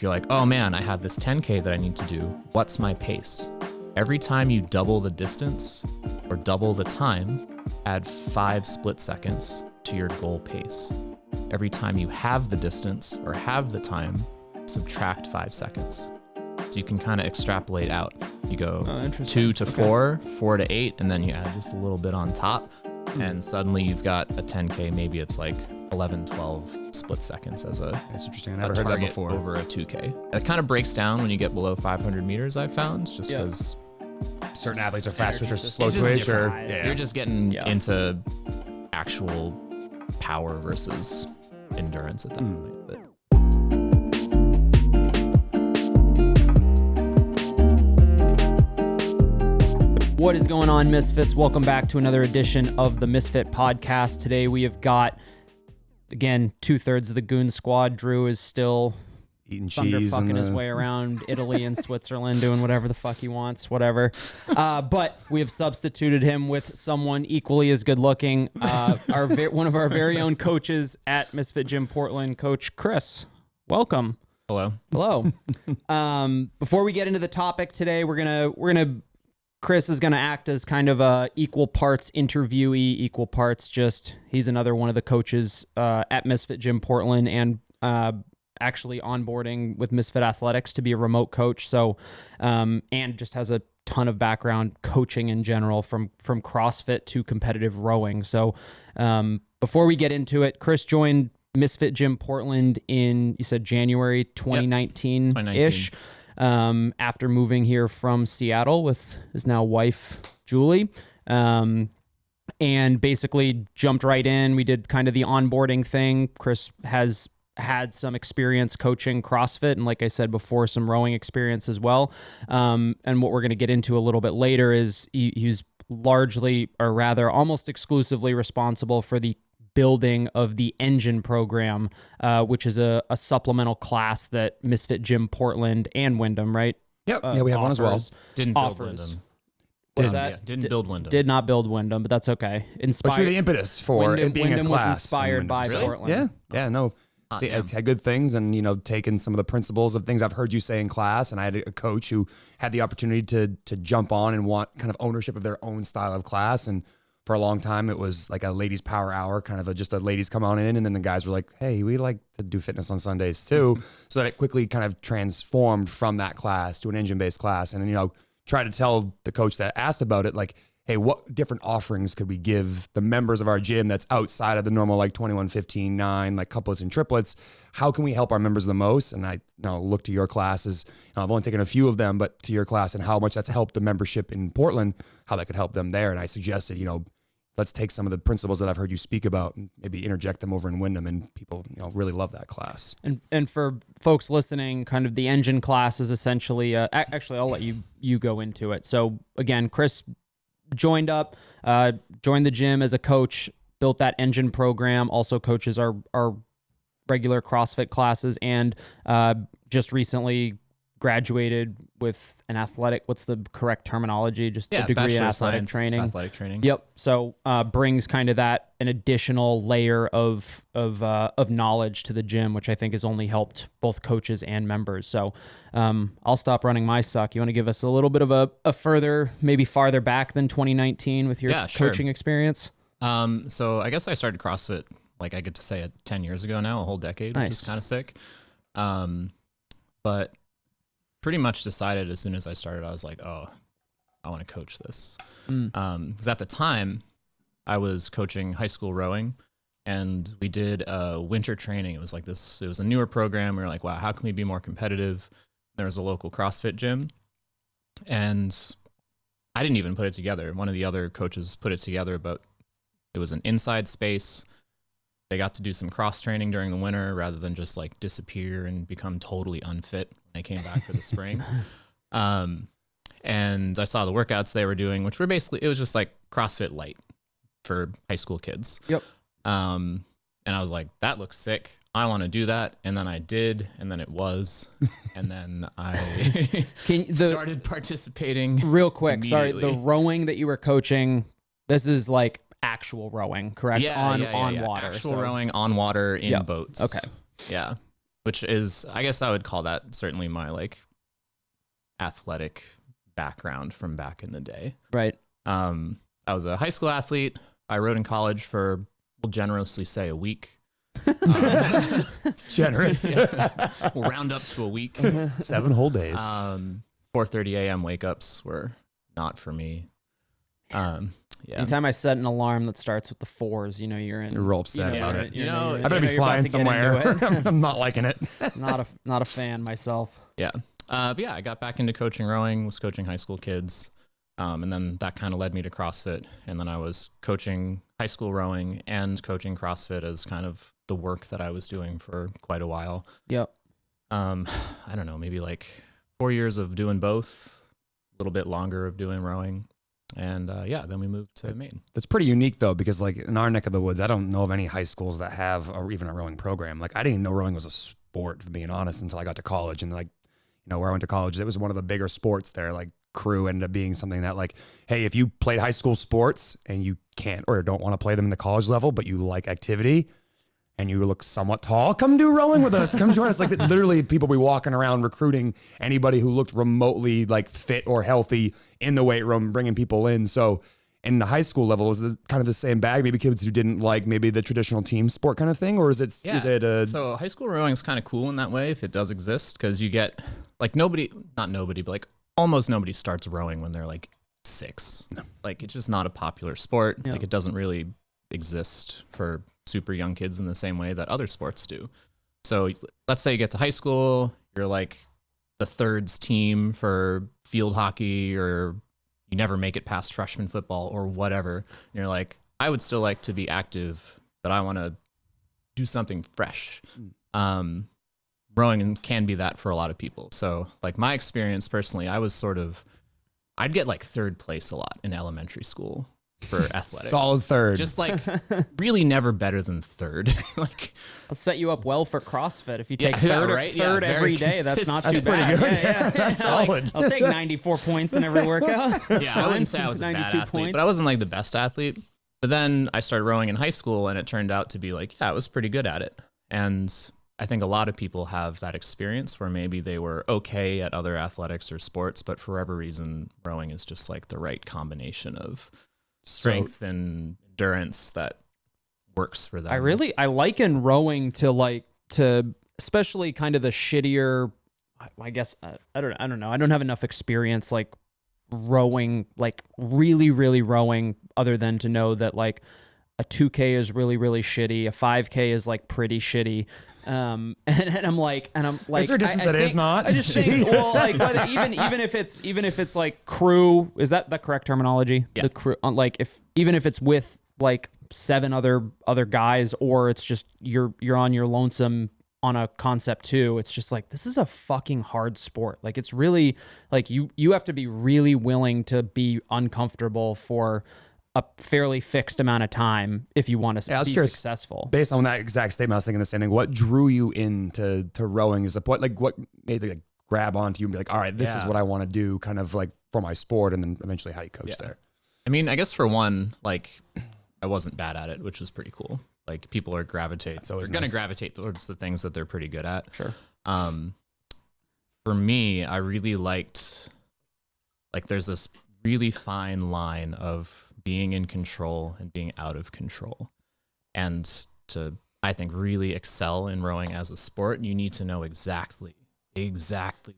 if you're like, oh man, I have this 10K that I need to do, what's my pace? Every time you double the distance or double the time, add 5 split seconds to your goal pace. Every time you have the distance or have the time, subtract 5 seconds. So you can kind of extrapolate out. You go 2 to 4, 4 to 8, and then you add just a little bit on top. And suddenly you've got a 10K. Maybe it's like 11, 12 split seconds as a That's interesting. I never heard that before. Over a 2K. It kind of breaks down when you get below 500 meters, I've found, just because certain athletes are fast twitch or slow it's just twitch, or different. You're just getting into actual power versus endurance at that point. But what is going on, Misfits? Welcome back to another edition of the Misfit Podcast. Today we have got, again, 2/3 of the Goon Squad. Drew is still eating thunder cheese fucking his way around Italy and Switzerland, doing whatever the fuck he wants, whatever. But we have substituted him with someone equally as good looking, one of our very own coaches at Misfit Gym Portland, Coach Chris. Welcome. hello. Before we get into the topic today, Chris is gonna act as kind of a equal parts interviewee, equal parts he's another one of the coaches at Misfit Gym Portland, and actually onboarding with Misfit Athletics to be a remote coach. So, and just has a ton of background coaching in general, from CrossFit to competitive rowing. So, before we get into it, Chris joined Misfit Gym Portland in, you said January 2019-ish. After moving here from Seattle with his now wife, Julie, and basically jumped right in. We did kind of the onboarding thing. Chris has had some experience coaching CrossFit, and like I said before, some rowing experience as well. And what we're going to get into a little bit later is he's largely, or rather almost exclusively, responsible for the building of the engine program, which is a supplemental class that Misfit Gym Portland and Wyndham, right? Yep. We have one as well. Didn't build Wyndham. Didn't build Wyndham. Did not build Wyndham, but that's okay. But you're the impetus for it being Wyndham a class. was inspired by Portland. Yeah. No. See, I had good things, and taken some of the principles of things I've heard you say in class, and I had a coach who had the opportunity to jump on and want kind of ownership of their own style of class. And for a long time, it was like a ladies' power hour, kind of just a ladies come on in, and then the guys were like, hey, we like to do fitness on Sundays too. So that it quickly kind of transformed from that class to an engine-based class. And, try to tell the coach that asked about it, like, hey, what different offerings could we give the members of our gym that's outside of the normal, like 21, 15, 9, like couplets and triplets? How can we help our members the most? And I look to your classes. I've only taken a few of them, but to your class and how much that's helped the membership in Portland, how that could help them there. And I suggested, let's take some of the principles that I've heard you speak about and maybe interject them over in Wyndham, and people, really love that class. And for folks listening, kind of the engine class is essentially, actually, I'll let you go into it. So again, Chris joined the gym as a coach, built that engine program, also coaches our regular CrossFit classes, and just recently graduated with an athletic, what's the correct terminology? Just a degree in athletic training. Yep. So brings kind of an additional layer of knowledge to the gym, which I think has only helped both coaches and members. So I'll stop running my suck. You want to give us a little bit of a farther back than 2019 with your coaching experience? So I guess I started CrossFit, like I get to say it, 10 years ago now, a whole decade, which is kind of sick. But pretty much decided as soon as I started, I was like, oh, I want to coach this. Because at the time, I was coaching high school rowing, and we did winter training. It was like this, it was a newer program. We were like, wow, how can we be more competitive? There was a local CrossFit gym, and I didn't even put it together. One of the other coaches put it together, but it was an inside space. They got to do some cross training during the winter rather than just like disappear and become totally unfit when they came back for the spring. And I saw the workouts they were doing, which were basically, it was just like CrossFit light for high school kids. Yep. And I was like, that looks sick. I want to do that. And then I did, and then it was, and then I started participating. Real quick, sorry, the rowing that you were coaching, this is like actual rowing, correct? Yeah, on water. Actual rowing on water in boats. Okay. Yeah. which is, I guess I would call that certainly my like athletic background from back in the day. Right. I was a high school athlete. I rode in college for, we'll generously say, a week. It's generous. Yeah. We'll round up to a week. 7 whole days. 4:30 a.m. wake ups were not for me. Yeah. Anytime I set an alarm that starts with the 4s, you know, you're in. You're real upset about it. I better be flying somewhere. I'm not liking it. Not a fan myself. Yeah. But yeah, I got back into coaching rowing, was coaching high school kids. And then that kind of led me to CrossFit. And then I was coaching high school rowing and coaching CrossFit as kind of the work that I was doing for quite a while. Yep. I don't know, maybe like 4 years of doing both, a little bit longer of doing rowing. And yeah, then we moved to Maine. That's pretty unique though, because like in our neck of the woods, I don't know of any high schools that have or even a rowing program. Like I didn't even know rowing was a sport, for being honest, until I got to college. And like, you know, where I went to college, it was one of the bigger sports there. Like crew ended up being something that like, hey, if you played high school sports and you can't or don't want to play them in the college level, but you like activity and you look somewhat tall, come do rowing with us. Come join us. Like literally people be walking around recruiting anybody who looked remotely like fit or healthy in the weight room, bringing people in. So in the high school level, is this kind of the same bag? Maybe kids who didn't like maybe the traditional team sport kind of thing, or is it? Yeah. So high school rowing is kind of cool in that way if it does exist, because you get like not nobody, but like almost nobody starts rowing when they're like 6. No. Like it's just not a popular sport. Yeah. Like it doesn't really exist for super young kids in the same way that other sports do. So let's say you get to high school, you're like the thirds team for field hockey, or you never make it past freshman football or whatever. And you're like, I would still like to be active, but I want to do something fresh. Rowing can be that for a lot of people. So like my experience personally, I'd get like 3rd place a lot in elementary school for athletics. Solid 3rd. Just like really never better than 3rd. Like I'll set you up well for CrossFit if you take third every day. That's not too bad. Pretty good. Yeah. That's solid. I'll take 94 points in every workout. Yeah, I wouldn't say I was a bad athlete, points. But I wasn't like the best athlete. But then I started rowing in high school, and it turned out to be like, yeah, I was pretty good at it. And I think a lot of people have that experience where maybe they were okay at other athletics or sports, but for whatever reason, rowing is just like the right combination of strength and endurance that works for them. I liken rowing to especially kind of the shittier, I guess, I don't know. I don't have enough experience like rowing, like really, really rowing, other than to know that like a 2K is really, really shitty. A 5K is like pretty shitty. And I'm like, is there a distance that is not? I just think, well, like even if it's like crew, is that the correct terminology? Yeah. The crew, like even if it's with like 7 other guys, or it's just you're on your lonesome on a concept 2, it's just like, this is a fucking hard sport. Like it's really like you have to be really willing to be uncomfortable for a fairly fixed amount of time if you want to be successful. Based on that exact statement, I was thinking the same thing. What drew you into rowing? Is what made you grab onto you and be like, all right, this is what I want to do, kind of like for my sport, and then eventually how do you coach there? I mean, I guess for one, like I wasn't bad at it, which was pretty cool. Like people are going to gravitate towards the things that they're pretty good at. Sure. For me, I really liked, like there's this really fine line of being in control and being out of control. And to, I think, really excel in rowing as a sport, you need to know exactly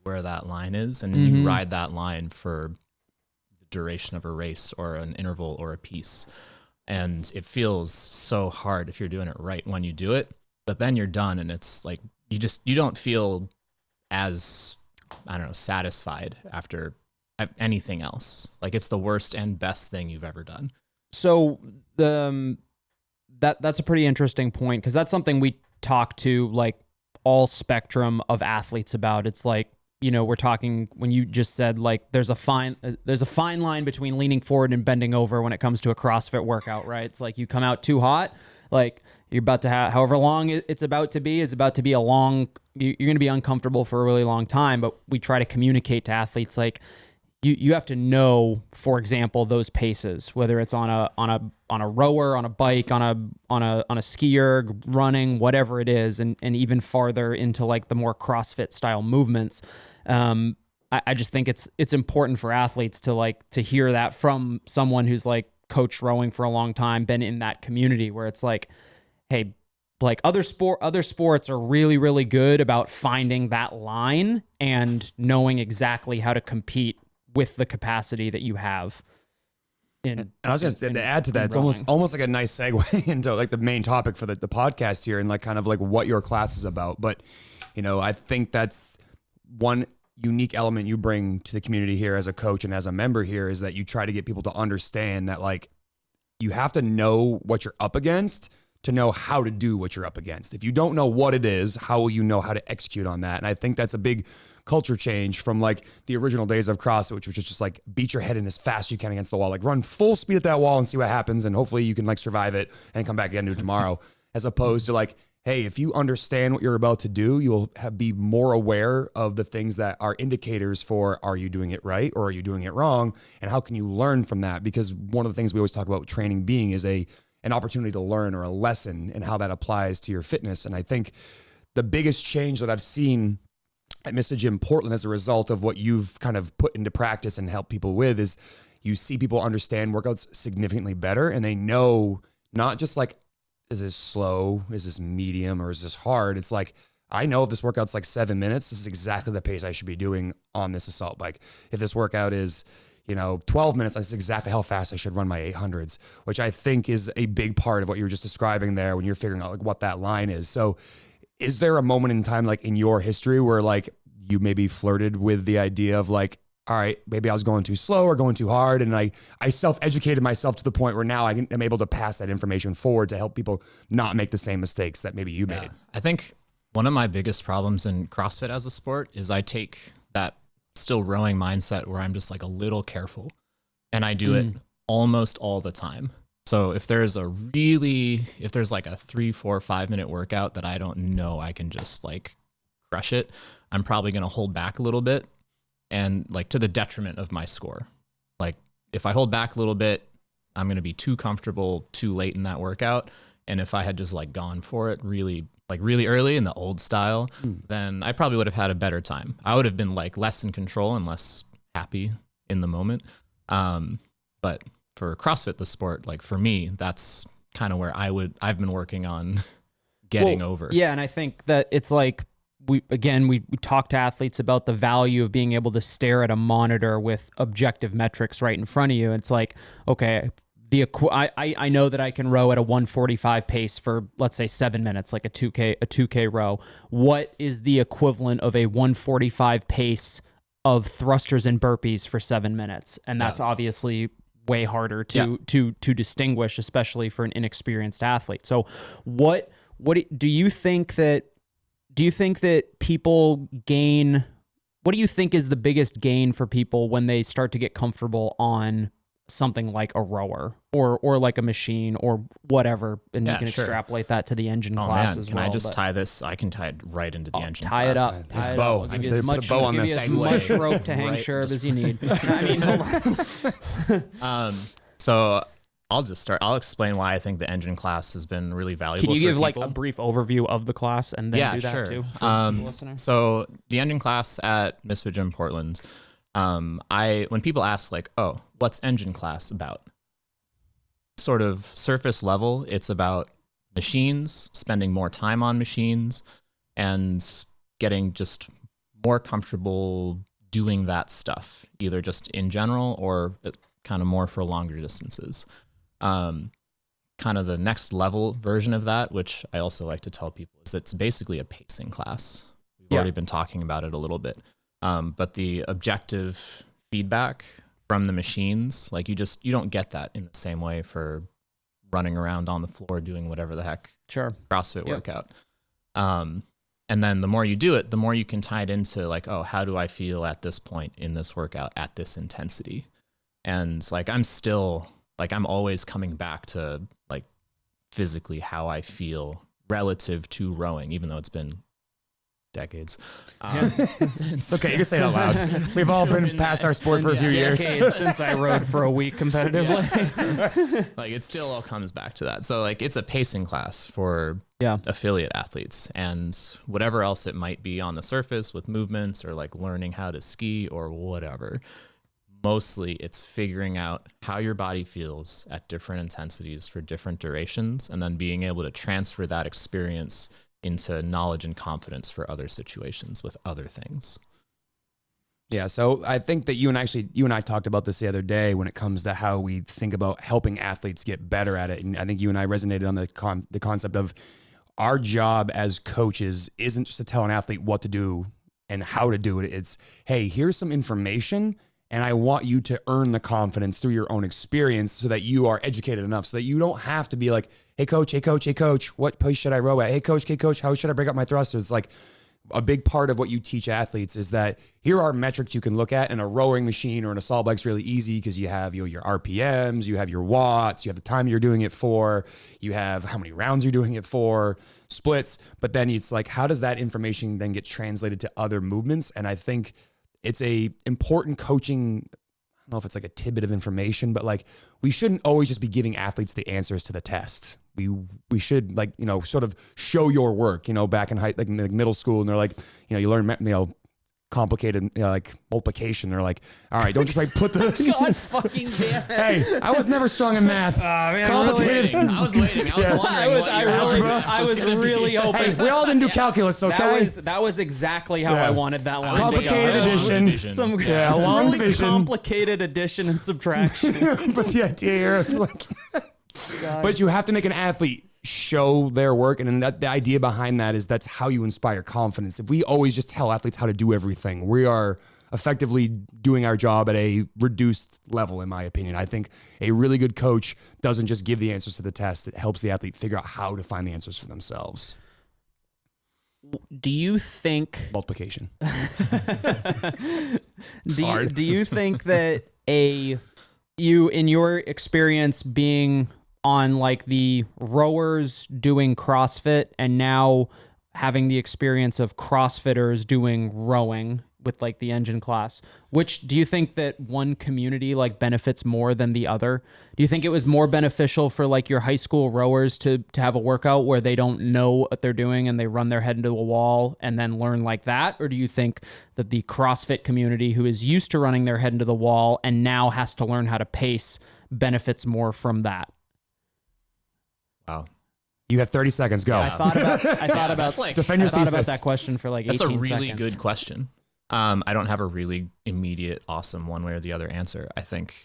where that line is. And you ride that line for the duration of a race or an interval or a piece. And it feels so hard if you're doing it right when you do it, but then you're done. And it's like, you don't feel as, I don't know, satisfied after anything else. Like it's the worst and best thing you've ever done. So that's a pretty interesting point, because that's something we talk to like all spectrum of athletes about. It's like, you know, we're talking, when you just said like there's a fine line between leaning forward and bending over when it comes to a CrossFit workout, right? It's like you come out too hot, like you're about to have, however long it's about to be, a long, you're going to be uncomfortable for a really long time. But we try to communicate to athletes like, you have to know, for example, those paces, whether it's on a rower, on a bike, on a skier, running, whatever it is, and even farther into like the more CrossFit style movements. I just think it's important for athletes to hear that from someone who's like coached rowing for a long time, been in that community where it's like, hey, like other sports are really, really good about finding that line and knowing exactly how to compete with the capacity that you have. And I was just to add to that, it's almost like a nice segue into like the main topic for the podcast here, and like kind of like what your class is about. But, you know, I think that's one unique element you bring to the community here as a coach and as a member here, is that you try to get people to understand that like you have to know what you're up against to know how to do what you're up against. If you don't know what it is, how will you know how to execute on that? And I think that's a big culture change from like the original days of CrossFit, which was just like beat your head in as fast as you can against the wall, like run full speed at that wall and see what happens. And hopefully you can like survive it and come back again to it tomorrow, as opposed to like, hey, if you understand what you're about to do, you'll be more aware of the things that are indicators for, are you doing it right or are you doing it wrong? And how can you learn from that? Because one of the things we always talk about training being is an opportunity to learn, or a lesson, and how that applies to your fitness. And I think the biggest change that I've seen at Misfit Gym Portland as a result of what you've kind of put into practice and helped people with is you see people understand workouts significantly better, and they know not just like, is this slow, is this medium, or is this hard? It's like, I know if this workout's like 7 minutes, this is exactly the pace I should be doing on this assault bike. If this workout is, 12 minutes, that's exactly how fast I should run my 800s, which I think is a big part of what you were just describing there when you're figuring out like what that line is. So is there a moment in time, like in your history, where like you maybe flirted with the idea of like, all right, maybe I was going too slow or going too hard, and I self-educated myself to the point where now I'm able to pass that information forward to help people not make the same mistakes that maybe you made? I think one of my biggest problems in CrossFit as a sport is I take that still rowing mindset where I'm just like a little careful, and I do it almost all the time. So if there's like a 3, 4, 5 minute workout that I don't know I can just like crush it, I'm probably going to hold back a little bit, and like to the detriment of my score. Like if I hold back a little bit, I'm going to be too comfortable too late in that workout. And if I had just like gone for it really early in the old style, then I probably would have had a better time. I would have been like less in control and less happy in the moment. But for CrossFit, the sport, like for me, that's kind of where I've been working on getting over. Yeah. And I think that it's like, we talk to athletes about the value of being able to stare at a monitor with objective metrics right in front of you. It's like, okay, I know that I can row at a 145 pace for, let's say, 7 minutes, like a 2K row. What is the equivalent of a 145 pace of thrusters and burpees for 7 minutes? And that's obviously way harder to distinguish, especially for an inexperienced athlete. So what do you think that people gain? What do you think is the biggest gain for people when they start to get comfortable on something like a rower or like a machine or whatever, and you can extrapolate that to the engine class as well? Can I just tie this? I can tie it right into the engine tie class. It up. Tie it bow. Up. I'll give you as much rope to hang sure as you need. So I'll just start. I'll explain why I think the engine class has been really valuable. Can you give people. like a brief overview of the class and then do that too for the listener? So the engine class at Misfit Gym Portland, when people ask like, oh, what's engine class about? Sort of surface level, it's about machines, spending more time on machines, and getting just more comfortable doing that stuff, either just in general or kind of more for longer distances. Kind of the next level version of that, which I also like to tell people, is it's basically a pacing class. We've already been talking about it a little bit. But the objective feedback from the machines, like you don't get that in the same way for running around on the floor doing whatever the heck CrossFit workout. And then the more you do it, the more you can tie it into like, oh, how do I feel at this point in this workout at this intensity? And like I'm always coming back to like physically how I feel relative to rowing, even though it's been decades. It's okay, you can say it out loud. We've all been past our sport for a few years. Since I rode for a week competitively. Like it still all comes back to that. So like it's a pacing class for affiliate athletes, and whatever else it might be on the surface with movements or like learning how to ski or whatever. Mostly it's figuring out how your body feels at different intensities for different durations, and then being able to transfer that experience into knowledge and confidence for other situations with other things. Yeah, so I think that you and I talked about this the other day when it comes to how we think about helping athletes get better at it. And I think you and I resonated on the concept of our job as coaches isn't just to tell an athlete what to do and how to do it. It's, hey, here's some information, and I want you to earn the confidence through your own experience so that you are educated enough so that you don't have to be like, hey, coach, what pace should I row at? Hey, coach, how should I break up my thrusters? Like a big part of what you teach athletes is that here are metrics you can look at in a rowing machine or an assault bike's really easy because you have your RPMs, you have your watts, you have the time you're doing it for, you have how many rounds you're doing it for, splits. But then it's like, how does that information then get translated to other movements? And I think it's a important coaching, I don't know if it's like a tidbit of information, but like we shouldn't always just be giving athletes the answers to the test. We should like, sort of show your work, back in like middle school, and they're like, you learn, complicated, like multiplication. They're like, all right, don't just like put the God fucking damn it. Hey, I was never strong in math. Man, Complicated. I was waiting. I was wondering. I was really hoping. Hey, we all didn't do calculus, so that was exactly how I wanted that line. Complicated addition. Some long really division. Complicated addition and subtraction. But the idea here, like, but you have to make an athlete show their work, and then the idea behind that is that's how you inspire confidence. If we always just tell athletes how to do everything, we are effectively doing our job at a reduced level, in my opinion. I think a really good coach doesn't just give the answers to the test. It helps the athlete figure out how to find the answers for themselves. Do you think multiplication? Do you think that you in your experience being on like the rowers doing CrossFit and now having the experience of CrossFitters doing rowing with like the engine class, which do you think that one community like benefits more than the other? Do you think it was more beneficial for like your high school rowers to have a workout where they don't know what they're doing and they run their head into a wall and then learn like that? Or do you think that the CrossFit community who is used to running their head into the wall and now has to learn how to pace benefits more from that? Wow. You have 30 seconds. Go. Yeah, I thought about like, defend your thesis. About that question for like 18 seconds. That's a really seconds. good question. I don't have a really immediate, awesome one way or the other answer. I think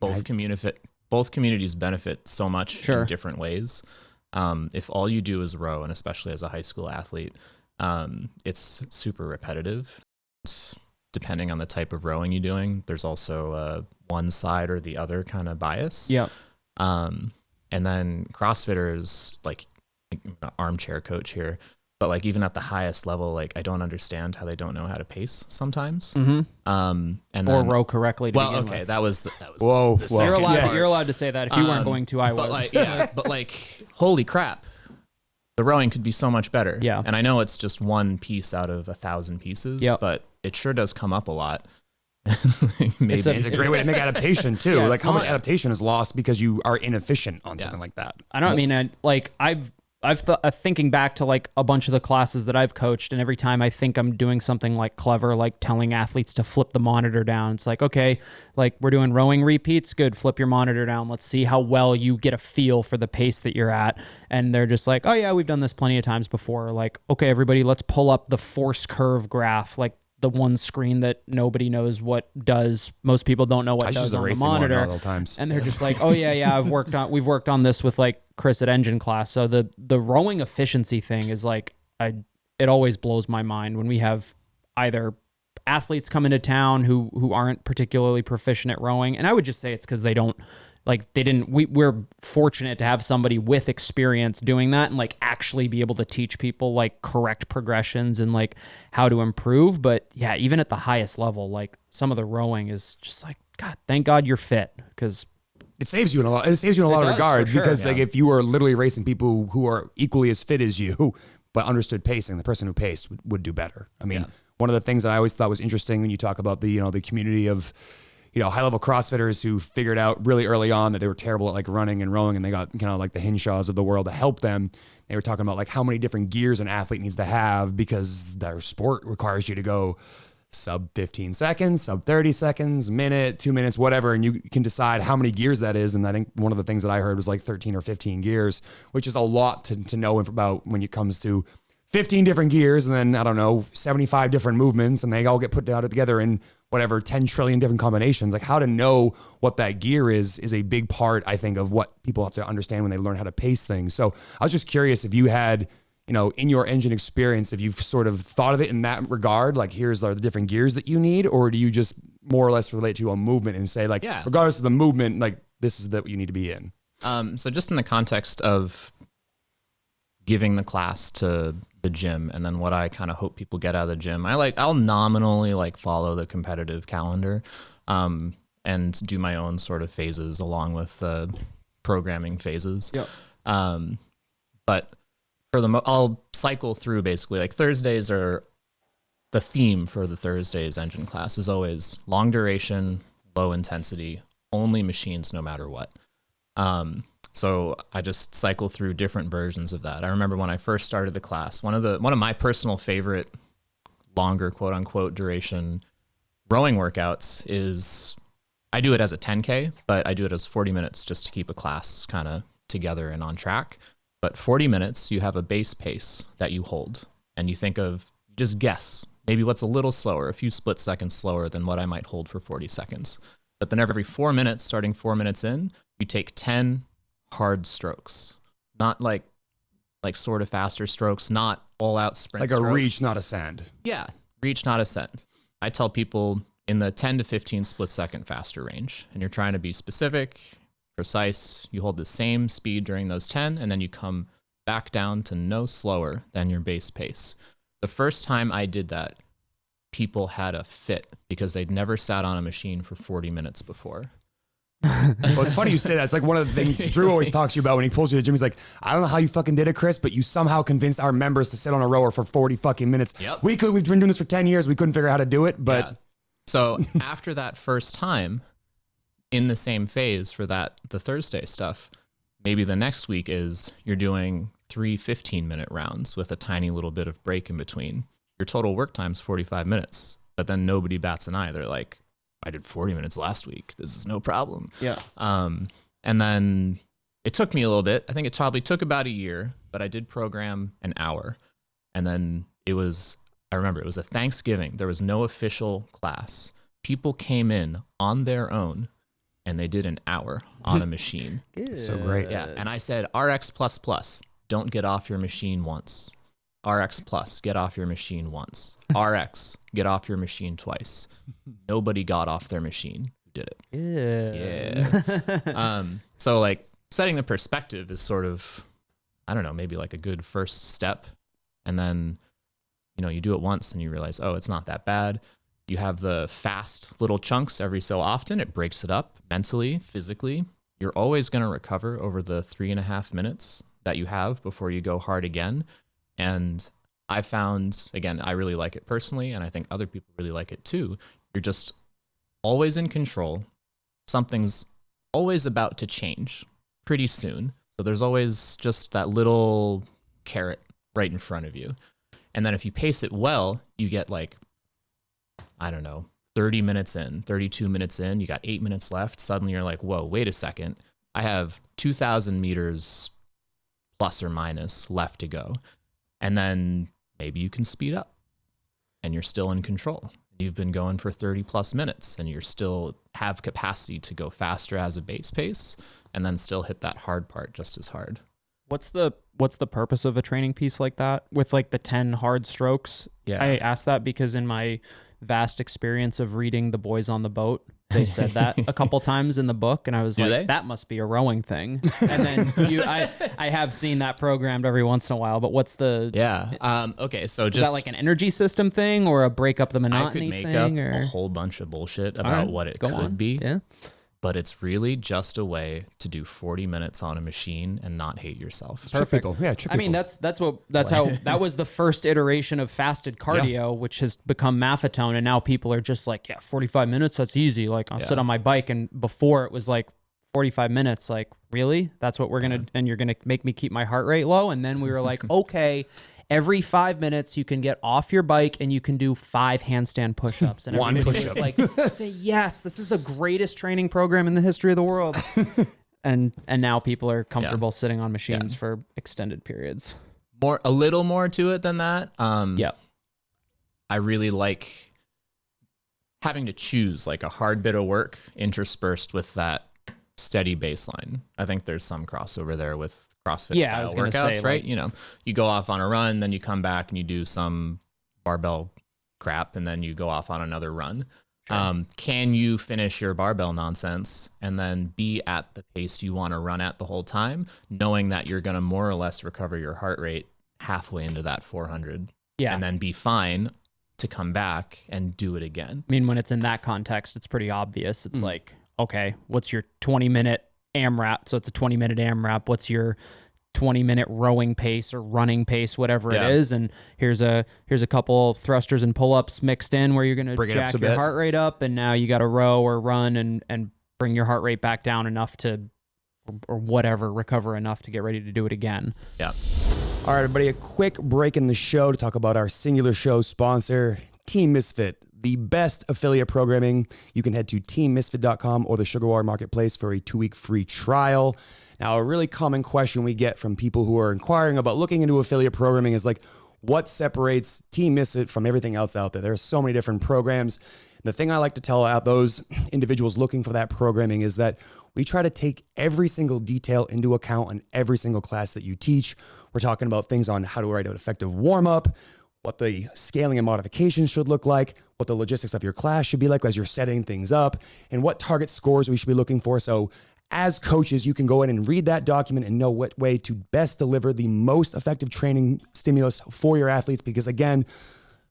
both communities benefit so much in different ways. If all you do is row, and especially as a high school athlete, it's super repetitive. Depending on the type of rowing you're doing, there's also one side or the other kind of bias. Yeah. And then CrossFitters, like I'm an armchair coach here, but like even at the highest level, like I don't understand how they don't know how to pace sometimes. Mm-hmm. And then, or row correctly. To begin with. that was whoa. You're allowed to say that. If you weren't going to, I was. But like, holy crap, the rowing could be so much better. Yeah. And I know it's just one piece out of 1,000 pieces, but it sure does come up a lot. Maybe it's a great way to make adaptation too. Like how much adaptation is lost because you are inefficient on something like that. I don't mean I've thinking back to like a bunch of the classes that I've coached, and every time I think I'm doing something like clever, like telling athletes to flip the monitor down, it's like, okay, like we're doing rowing repeats, good, flip your monitor down. Let's see how well you get a feel for the pace that you're at. And they're just like, oh yeah, we've done this plenty of times before. Like, okay, everybody, let's pull up the force curve graph, like the one screen that nobody knows what does. Most people don't know what does on the monitor. And they're just like, oh yeah, we've worked on this with like Chris at engine class. So the rowing efficiency thing is like, it always blows my mind when we have either athletes come into town who aren't particularly proficient at rowing. And I would just say it's because we're fortunate to have somebody with experience doing that and like actually be able to teach people like correct progressions and like how to improve. But yeah, even at the highest level, like some of the rowing is just like, God, thank God you're fit, because it saves you in a lot. It saves you in a lot of regards, because like if you are literally racing people who are equally as fit as you, but understood pacing, the person who paced would do better. I mean, one of the things that I always thought was interesting when you talk about the, the community of, high level CrossFitters who figured out really early on that they were terrible at like running and rowing, and they got kind of like the Hinshaws of the world to help them. They were talking about like how many different gears an athlete needs to have because their sport requires you to go sub 15 seconds, sub 30 seconds, minute, 2 minutes, whatever. And you can decide how many gears that is. And I think one of the things that I heard was like 13 or 15 gears, which is a lot to know about when it comes to 15 different gears. And then, I don't know, 75 different movements, and they all get put together in whatever, 10 trillion different combinations. Like how to know what that gear is a big part, I think, of what people have to understand when they learn how to pace things. So I was just curious if you had, in your engine experience, if you've sort of thought of it in that regard, like here's the different gears that you need, or do you just more or less relate to a movement and say like, regardless of the movement, like this is what you need to be in? So just in the context of giving the class to the gym and then what I kind of hope people get out of the gym, I'll nominally like follow the competitive calendar, and do my own sort of phases along with the programming phases. But I'll cycle through basically like Thursdays are the theme for the Thursdays engine class is always long duration, low intensity, only machines no matter what. So I just cycle through different versions of that. I remember when I first started the class, one of my personal favorite longer quote unquote duration rowing workouts is I do it as a 10K, but I do it as 40 minutes just to keep a class kind of together and on track. But 40 minutes, you have a base pace that you hold, and you think of, just guess, maybe what's a little slower, a few split seconds slower than what I might hold for 40 seconds. But then every 4 minutes, starting 4 minutes in, you take 10 hard strokes, not like sort of faster strokes, not all out sprint like strokes. A reach, not ascend. Yeah, reach, not ascend. I tell people in the 10 to 15 split second faster range, and you're trying to be specific, precise. You hold the same speed during those 10, and then you come back down to no slower than your base pace. The first time I did that, people had a fit because they'd never sat on a machine for 40 minutes before. Well, it's funny you say that. It's like one of the things Drew always talks to you about when he pulls you to the gym. He's like, I don't know how you fucking did it, Chris, but you somehow convinced our members to sit on a rower for 40 fucking minutes. Yep. We've been doing this for 10 years. We couldn't figure out how to do it, but... Yeah. So after that first time, in the same phase for the Thursday stuff, maybe the next week is you're doing 3 15-minute rounds with a tiny little bit of break in between. Your total work time's 45 minutes, but then nobody bats an eye. They're like, I did 40 minutes last week. This is no problem. Yeah. And then it took me a little bit. I think it probably took about a year, but I did program an hour. And then I remember it was a Thanksgiving. There was no official class. People came in on their own and they did an hour on a machine. Good. So great. Yeah. And I said, RX++, don't get off your machine once. RX+, get off your machine once. RX, get off your machine twice. Nobody got off their machine who did it. Yeah. So like setting the perspective is sort of, I don't know, maybe like a good first step. And then, you do it once and you realize, oh, it's not that bad. You have the fast little chunks every so often. It breaks it up mentally, physically. You're always going to recover over the 3.5 minutes that you have before you go hard again. And I found, again, I really like it personally, and I think other people really like it too. You're just always in control. Something's always about to change pretty soon. So there's always just that little carrot right in front of you. And then if you pace it well, you get like, I don't know, 30 minutes in, 32 minutes in, you got 8 minutes left. Suddenly you're like, whoa, wait a second. I have 2,000 meters plus or minus left to go. And then maybe you can speed up and you're still in control. You've been going for 30 plus minutes and you're still have capacity to go faster as a base pace and then still hit that hard part just as hard. What's the purpose of a training piece like that with like the 10 hard strokes? Yeah. I asked that because in my vast experience of reading The Boys on the Boat, they said that a couple times in the book, and I was that must be a rowing thing. And then I have seen that programmed every once in a while, but what's the... Yeah. Okay, so is that like an energy system thing or a break up the monotony thing? I could make up a whole bunch of bullshit about what it could be. Yeah. but it's really just a way to do 40 minutes on a machine and not hate yourself. Trick people. Yeah, trick I mean, people. that's how that was the first iteration of fasted cardio, which has become maffetone, and now people are just like, yeah, 45 minutes, that's easy. Like, I'll sit on my bike, and before it was like 45 minutes, like, really? That's what we're gonna, and you're gonna make me keep my heart rate low? And then we were like, okay, every 5 minutes you can get off your bike and you can do 5 handstand push-ups. And One everybody push-up. was like, yes, this is the greatest training program in the history of the world. and now people are comfortable sitting on machines for extended periods. A little more to it than that. I really like having to choose like a hard bit of work interspersed with that steady baseline. I think there's some crossover there with CrossFit style workouts, right? You know, you go off on a run, then you come back and you do some barbell crap, and then you go off on another run. Sure. Can you finish your barbell nonsense and then be at the pace you want to run at the whole time, knowing that you're going to more or less recover your heart rate halfway into that 400 and then be fine to come back and do it again? I mean, when it's in that context, it's pretty obvious. It's like, okay, what's your 20-minute AMRAP? So it's a 20-minute AMRAP. What's your 20-minute rowing pace or running pace, whatever it is? And here's a couple thrusters and pull-ups mixed in where you're going to jack your heart rate up, and now you got to row or run and bring your heart rate back down enough to, or whatever, recover enough to get ready to do it again. Yeah. All right, everybody, a quick break in the show to talk about our singular show sponsor, Team Misfit, the best affiliate programming. You can head to teammisfit.com or the SugarWOD marketplace for a 2-week free trial. Now, a really common question we get from people who are inquiring about looking into affiliate programming is like, what separates Team Misfit from everything else out there? There are so many different programs. The thing I like to tell out those individuals looking for that programming is that we try to take every single detail into account in every single class that you teach. We're talking about things on how to write an effective warm-up, what the scaling and modification should look like, what the logistics of your class should be like as you're setting things up, and what target scores we should be looking for. So as coaches, you can go in and read that document and know what way to best deliver the most effective training stimulus for your athletes. Because again,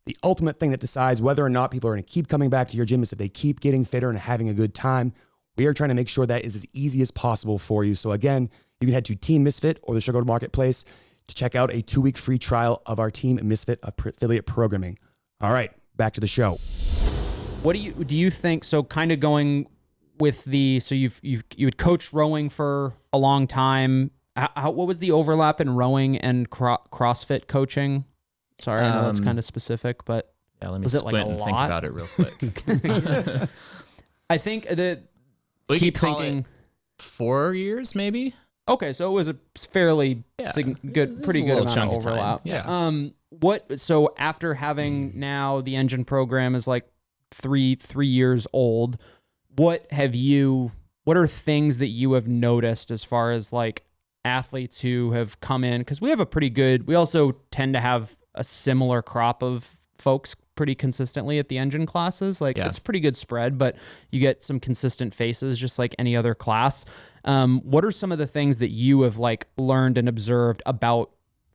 the ultimate thing that decides whether or not people are going to keep coming back to your gym is if they keep getting fitter and having a good time. We are trying to make sure that is as easy as possible for you. So again, you can head to Team Misfit or the SugarWOD marketplace to check out a 2-week free trial of our Team Misfit affiliate programming. All right, back to the show. What do you think? So kind of going with you had coached rowing for a long time. What was the overlap in rowing and CrossFit coaching? Sorry, I know that's kind of specific, but let me squint and think about it real quick. I think that we keep thinking 4 years, maybe. Okay, so it was a fairly pretty good amount of overlap. So after having now the engine program is like three years old, what are things that you have noticed as far as like athletes who have come in? Because we also tend to have a similar crop of folks pretty consistently at the engine classes. Like it's a pretty good spread, but you get some consistent faces just like any other class. What are some of the things that you have like learned and observed about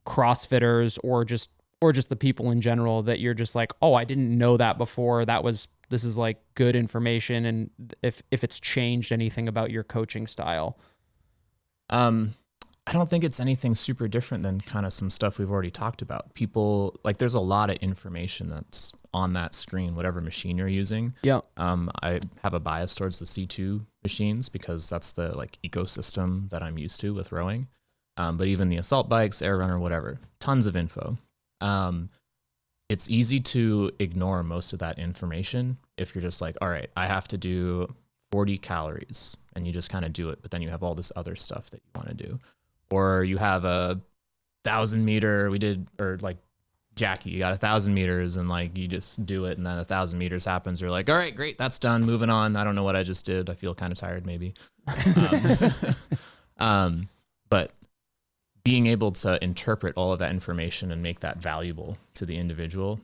CrossFitters or just the people in general that you're just like, oh, I didn't know that before. This is like good information. And if it's changed anything about your coaching style. I don't think it's anything super different than kind of some stuff we've already talked about. People, like, there's a lot of information that's on that screen, whatever machine you're using. Yeah. I have a bias towards the C2 machines because that's the like ecosystem that I'm used to with rowing. But even the assault bikes, air runner, whatever, tons of info. It's easy to ignore most of that information if you're just like, all right, I have to do 40 calories, and you just kind of do it. But then you have all this other stuff that you want to do. Or you have 1,000 meter, or like Jackie, you got 1,000 meters and like you just do it, and then 1,000 meters happens. You're like, all right, great, that's done. Moving on. I don't know what I just did. I feel kind of tired, maybe. But being able to interpret all of that information and make that valuable to the individual.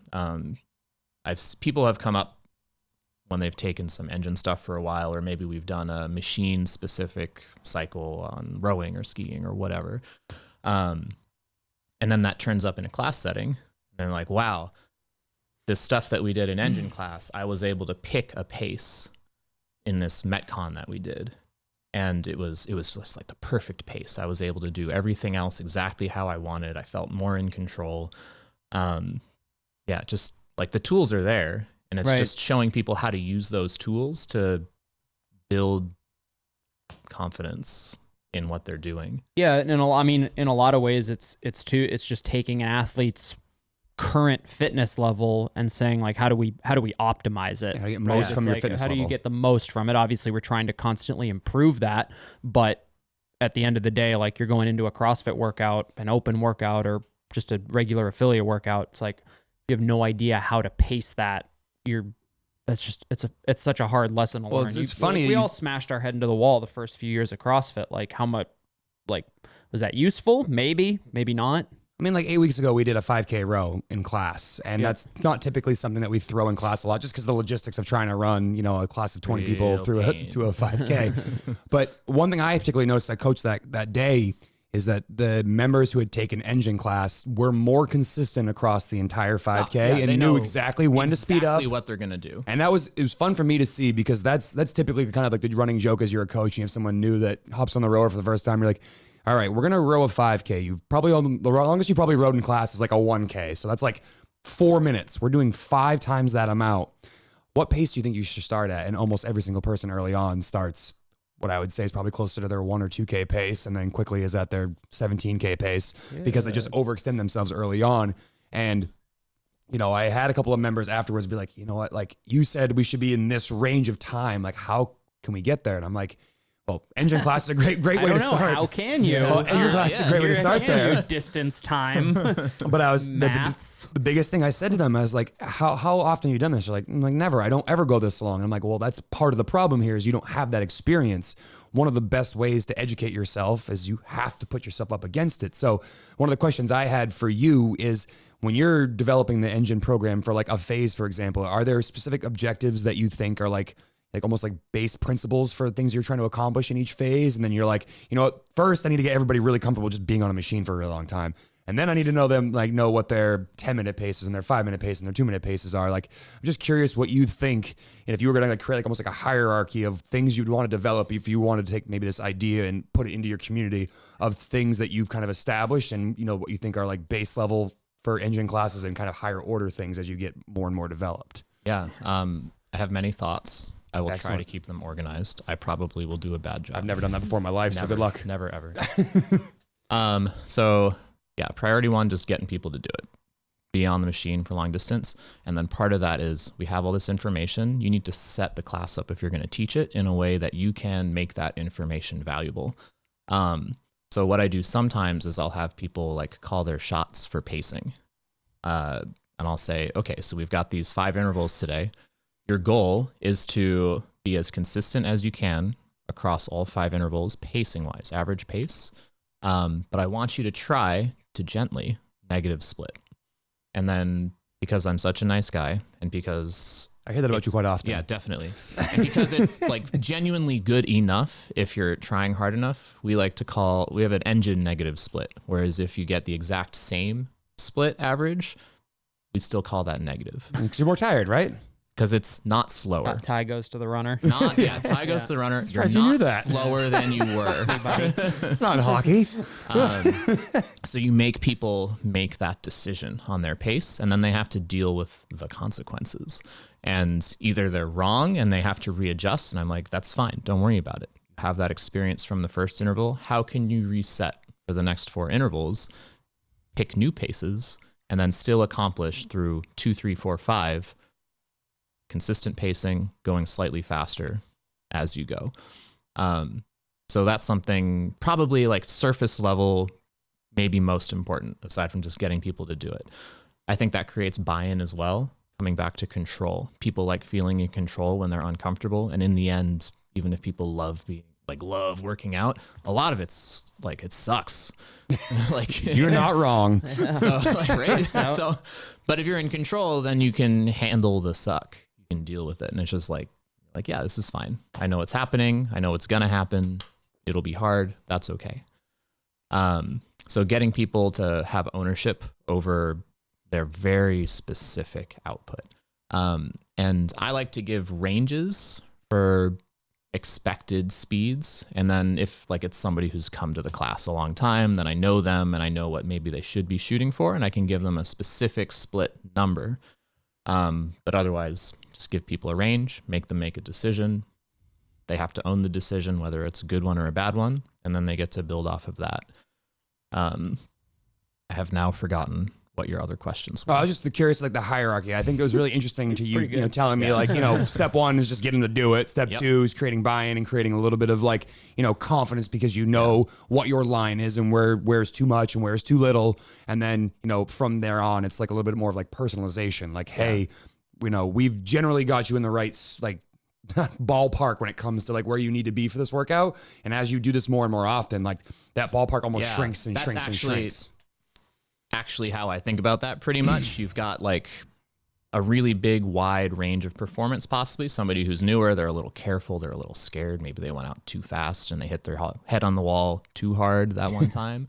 People have come up when they've taken some engine stuff for a while, or maybe we've done a machine specific cycle on rowing or skiing or whatever. And then that turns up in a class setting. And they're like, wow, this stuff that we did in engine class, I was able to pick a pace in this Metcon that we did. And it was just like the perfect pace. I was able to do everything else exactly how I wanted. I felt more in control. Just like the tools are there, and it's just showing people how to use those tools to build confidence in what they're doing. Yeah, and in a lot of ways, it's just taking an athlete's current fitness level and saying like, how do we optimize it? How do you get most from your fitness level? How do you get the most from it? Obviously, we're trying to constantly improve that, but at the end of the day, like you're going into a CrossFit workout, an open workout, or just a regular affiliate workout. It's like you have no idea how to pace that. It's such a hard lesson to learn. It's funny. We all smashed our head into the wall the first few years of CrossFit. Like how much, like, was that useful? Maybe not. I mean, like 8 weeks ago, we did a 5K row in class, and that's not typically something that we throw in class a lot, just because the logistics of trying to run, a class of 20 people through to a 5K. But one thing I particularly noticed, I coached that day, is that the members who had taken engine class were more consistent across the entire 5K and knew exactly when to speed up, what they're gonna do. And it was fun for me to see, because that's typically kind of like the running joke as you're a coach. And you have someone new that hops on the rower for the first time. You're like, all right, we're going to row a 5K. You've probably, the longest you probably rode in class is like a 1K. So that's like 4 minutes. We're doing 5 times that amount. What pace do you think you should start at? And almost every single person early on starts what I would say is probably closer to their 1 or 2K pace, and then quickly is at their 17K pace because they just overextend themselves early on. And, I had a couple of members afterwards be like, you know what, like you said, we should be in this range of time. Like, how can we get there? And I'm like, well, engine class is a great way to start. How can you? Well, engine class is a great way to start there. Distance time. But I was the biggest thing I said to them, I was like, how often have you done this? They're like, never. I don't ever go this long. And I'm like, well, that's part of the problem here is you don't have that experience. One of the best ways to educate yourself is you have to put yourself up against it. So one of the questions I had for you is, when you're developing the engine program for like a phase, for example, are there specific objectives that you think are like almost like base principles for things you're trying to accomplish in each phase? And then you're like, first I need to get everybody really comfortable just being on a machine for a really long time. And then I need to know what their 10-minute paces and their 5-minute pace and their 2-minute paces are. Like, I'm just curious what you think. And if you were going to create almost like a hierarchy of things you'd want to develop, if you wanted to take maybe this idea and put it into your community of things that you've kind of established and, what you think are like base level for engine classes and kind of higher order things as you get more and more developed. Yeah. I have many thoughts. I will try to keep them organized. I probably will do a bad job. I've never done that before in my life, so good luck. Never, ever. Priority 1, just getting people to do it. Be on the machine for long distance. And then part of that is we have all this information. You need to set the class up if you're going to teach it in a way that you can make that information valuable. So what I do sometimes is I'll have people like call their shots for pacing. And I'll say, okay, so we've got these 5 intervals today. Your goal is to be as consistent as you can across all 5 intervals, pacing-wise, average pace. But I want you to try to gently negative split. And then because I'm such a nice guy and because... I hear that about you quite often. Yeah, definitely. And because it's like genuinely good enough, if you're trying hard enough, we have an engine negative split. Whereas if you get the exact same split average, we still call that negative. Because you're more tired, right? Because it's not slower. Tie goes to the runner. Tie goes to the runner. You're not slower than you were. It's not hockey. So you make people make that decision on their pace, and then they have to deal with the consequences. And either they're wrong and they have to readjust, and I'm like, that's fine. Don't worry about it. You have that experience from the first interval. How can you reset for the next 4 intervals, pick new paces, and then still accomplish through 2, 3, 4, 5 consistent pacing, going slightly faster as you go. So that's something probably like surface level, maybe most important, aside from just getting people to do it. I think that creates buy-in as well, coming back to control. People like feeling in control when they're uncomfortable. And in the end, even if people love working out, a lot of it's like, it sucks. Like you're not wrong. But if you're in control, then you can handle the suck. You can deal with it. And it's just like, yeah, this is fine. I know what's happening. I know what's going to happen. It'll be hard. That's okay. So getting people to have ownership over their very specific output. And I like to give ranges for expected speeds. And then if like it's somebody who's come to the class a long time, then I know them and I know what maybe they should be shooting for, and I can give them a specific split number. But otherwise, just give people a range, make them make a decision. They have to own the decision, whether it's a good one or a bad one, and then they get to build off of that. I have now forgotten what your other questions were. I was just curious, like the hierarchy. I think it was really interesting to you, telling me like, step one is just getting them to do it. Step two is creating buy-in and creating a little bit of like, confidence, because what your line is and where's too much and where's too little. And then, from there on, it's like a little bit more of like personalization. Like, hey, we've generally got you in the right, like, ballpark when it comes to like where you need to be for this workout. And as you do this more and more often, like that ballpark almost shrinks and shrinks and shrinks. Actually how I think about that pretty much. You've got like a really big wide range of performance, possibly somebody who's newer, they're a little careful, they're a little scared, maybe they went out too fast and they hit their head on the wall too hard that one time.